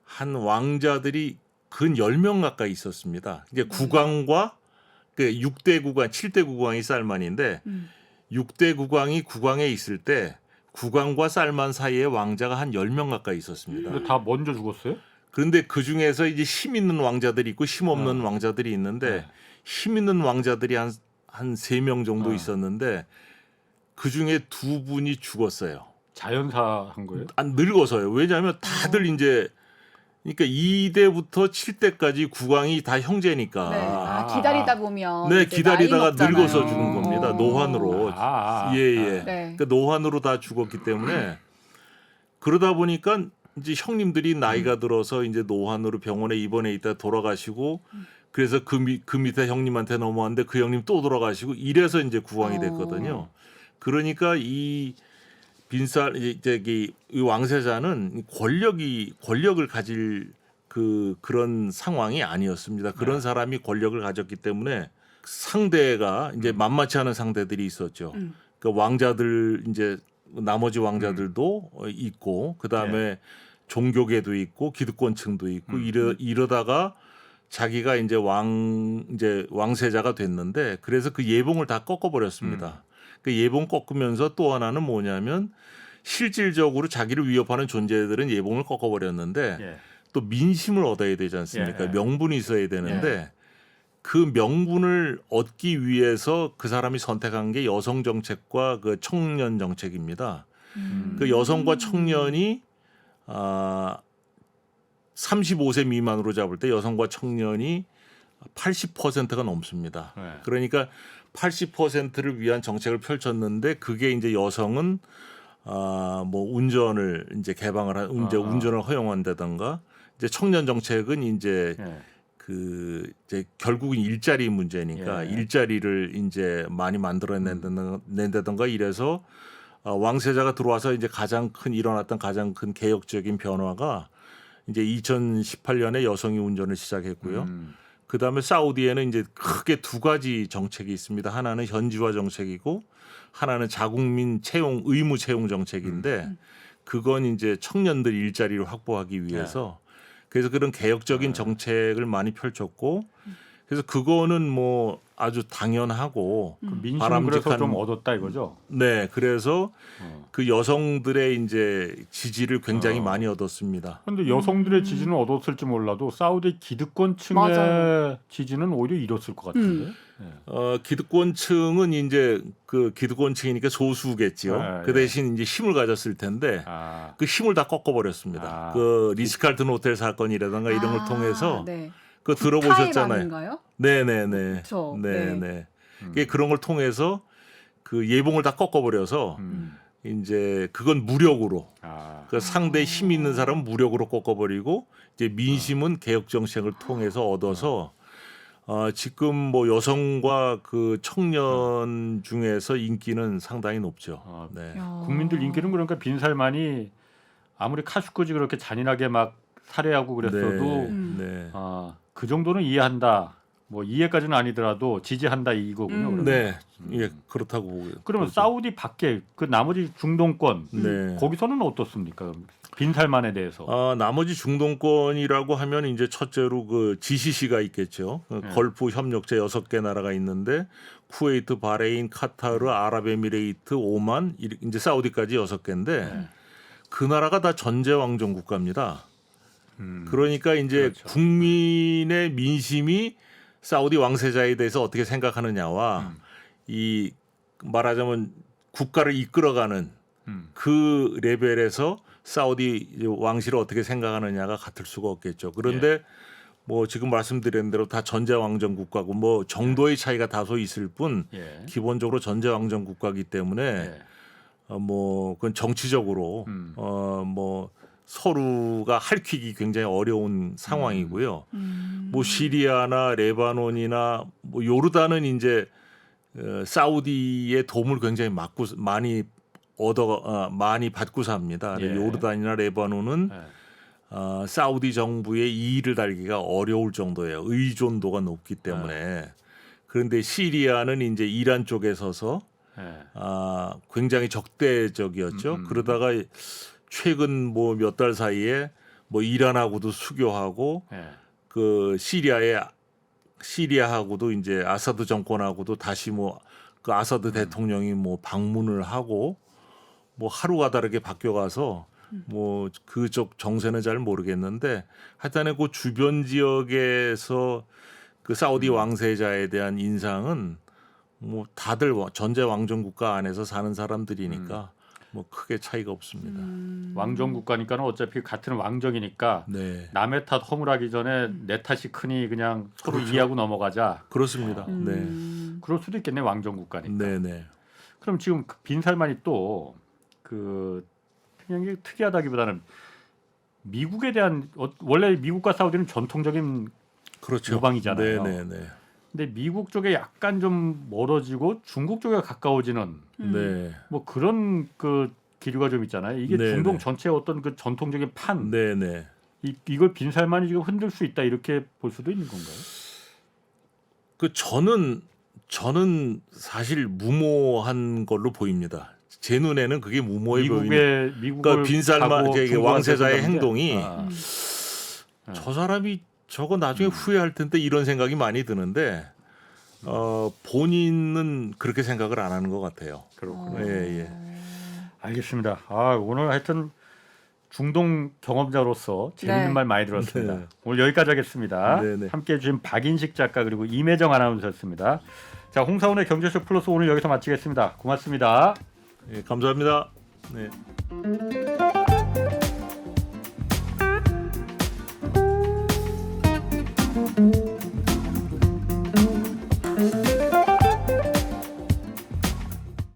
한 왕자들이 근 10명 가까이 있었습니다. 이게 국왕과 그 6대 국왕, 7대 국왕이 살만인데 6대 국왕이 국왕에 있을 때 국왕과 살만 사이에 왕자가 한 10명 가까이 있었습니다. 근데 다 먼저 죽었어요? 그런데 그 중에서 이제 힘 있는 왕자들이 있고 힘 없는 왕자들이 있는데 힘 있는 왕자들이 한 3명 정도 있었는데 그 중에 2분이 죽었어요. 자연사한 거예요? 늙어서요. 왜냐하면 다들 이제 그러니까 2대부터 7대까지 국왕이 다 형제니까. 네. 기다리다 보면 네, 이제 기다리다가 나이 먹잖아요. 늙어서 죽은 겁니다. 노환으로. 예. 네. 그러니까 노환으로 다 죽었기 때문에 그러다 보니까 이제 형님들이 나이가 들어서 이제 노환으로 병원에 입원해 있다 돌아가시고 그래서 그 밑에 형님한테 넘어왔는데 그 형님 또 돌아가시고 이래서 이제 국왕이 됐거든요. 그러니까 이 이 왕세자는 권력을 가질 그런 상황이 아니었습니다. 그런 사람이 권력을 가졌기 때문에 상대가 이제 만만치 않은 상대들이 있었죠. 그 왕자들 이제 나머지 왕자들도 있고 그다음에 종교계도 있고 기득권층도 있고 이러다가 자기가 이제 왕세자가 됐는데 그래서 그 예봉을 다 꺾어버렸습니다. 그 예봉 꺾으면서 또 하나는 뭐냐면 실질적으로 자기를 위협하는 존재들은 예봉을 꺾어버렸는데 또 민심을 얻어야 되지 않습니까? 명분이 있어야 되는데 그 명분을 얻기 위해서 그 사람이 선택한 게 여성 정책과 그 청년 정책입니다. 그 여성과 청년이 35세 미만으로 잡을 때 여성과 청년이 80%가 넘습니다. 그러니까 80%를 위한 정책을 펼쳤는데 그게 이제 여성은 뭐 운전을 이제 운전을 허용한다든가 이제 청년 정책은 이제 이제 결국은 일자리 문제니까 일자리를 이제 많이 만들어낸다든가 이래서 왕세자가 들어와서 이제 일어났던 가장 큰 개혁적인 변화가 이제 2018년에 여성이 운전을 시작했고요. 그 다음에 사우디에는 이제 크게 2가지 정책이 있습니다. 하나는 현지화 정책이고 하나는 자국민 의무 채용 정책인데 그건 이제 청년들 일자리를 확보하기 위해서 그래서 그런 개혁적인 정책을 많이 펼쳤고 그래서 그거는 뭐 아주 당연하고 민심은 그래서 좀 얻었다 이거죠. 네, 그래서 그 여성들의 이제 지지를 굉장히 많이 얻었습니다. 그런데 여성들의 지지는 얻었을지 몰라도 사우디 기득권층의 지지는 오히려 잃었을 것 같은데. 기득권층은 이제 그 기득권층이니까 소수겠지요. 그 대신 이제 힘을 가졌을 텐데 그 힘을 다 꺾어버렸습니다. 그 리스칼튼 호텔 사건이라든가 이런 걸 통해서. 그거 들어보셨잖아요. 네네네. 네네. 그런 걸 통해서 그 예봉을 다 꺾어버려서 이제 그건 무력으로 그 상대 힘 있는 사람은 무력으로 꺾어버리고 이제 민심은 개혁 정책을 통해서 얻어서 지금 뭐 여성과 그 청년 중에서 인기는 상당히 높죠. 네. 국민들 인기는 그러니까 빈살만이 아무리 카슈크지 그렇게 잔인하게 막 살해하고 그랬어도 네. 그 정도는 이해한다. 뭐 이해까지는 아니더라도 지지한다 이거군요. 그러면. 네, 예, 그렇다고 보고요. 그러면 사우디 밖에 그 나머지 중동권 네. 거기서는 어떻습니까? 빈살만에 대해서. 나머지 중동권이라고 하면 이제 첫째로 그 GCC가 있겠죠. 걸프 협력체 6개 나라가 있는데 쿠웨이트, 바레인, 카타르, 아랍에미레이트, 오만, 이제 사우디까지 6개인데 그 나라가 다 전제왕정 국가입니다. 그러니까 이제 그렇죠. 국민의 민심이 사우디 왕세자에 대해서 어떻게 생각하느냐와 이 말하자면 국가를 이끌어가는 그 레벨에서 사우디 왕실을 어떻게 생각하느냐가 같을 수가 없겠죠. 그런데 뭐 지금 말씀드린 대로 다 전제왕정 국가고 뭐 정도의 차이가 다소 있을 뿐 기본적으로 전제왕정 국가이기 때문에 뭐 그건 정치적으로 뭐 서로가 할퀴기 굉장히 어려운 상황이고요. 뭐 시리아나 레바논이나 뭐 요르단은 이제 사우디의 도움을 굉장히 많이 많이 받고 삽니다. 요르단이나 레바논은 사우디 정부의 이의를 달기가 어려울 정도예요. 의존도가 높기 때문에. 그런데 시리아는 이제 이란 쪽에 서서 굉장히 적대적이었죠. 그러다가 최근 뭐 몇 달 사이에 뭐 이란하고도 수교하고 그 시리아하고도 이제 아사드 정권하고도 다시 뭐 그 아사드 대통령이 뭐 방문을 하고 뭐 하루가 다르게 바뀌어가서 뭐 그쪽 정세는 잘 모르겠는데 하여튼에 그 주변 지역에서 그 사우디 왕세자에 대한 인상은 뭐 다들 전제 왕정 국가 안에서 사는 사람들이니까 뭐 크게 차이가 없습니다. 왕정 국가니까는 어차피 같은 왕정이니까 남의 탓 허물하기 전에 내 탓이 크니 그냥 서로 이해하고 넘어가자. 그렇습니다. 네. 그럴 수도 있겠네 왕정 국가니까. 네네. 그럼 지금 빈살만이 또 그 그냥 특이하다기보다는 미국에 대한 원래 미국과 사우디는 전통적인 그렇죠. 모방이잖아요. 네네네. 근데 미국 쪽에 약간 좀 멀어지고 중국 쪽에 가까워지는 뭐 그런 그 기류가 좀 있잖아요. 이게 중동 전체의 어떤 그 전통적인 판, 이걸 빈살만이 지금 흔들 수 있다 이렇게 볼 수도 있는 건가요? 그 저는 사실 무모한 걸로 보입니다. 제 눈에는 그게 무모해 보이는. 그러니까 빈살만 왕세자의 행동이 저 사람이 저거 나중에 후회할 텐데 이런 생각이 많이 드는데 본인은 그렇게 생각을 안 하는 것 같아요. 그렇군요. 예. 알겠습니다. 오늘 하여튼 중동 경험자로서 재밌는 말 많이 들었습니다. 오늘 여기까지 하겠습니다. 함께해 주신 박인식 작가 그리고 임혜정 아나운서였습니다. 자, 홍사훈의 경제쇼 플러스 오늘 여기서 마치겠습니다. 고맙습니다. 감사합니다. 네.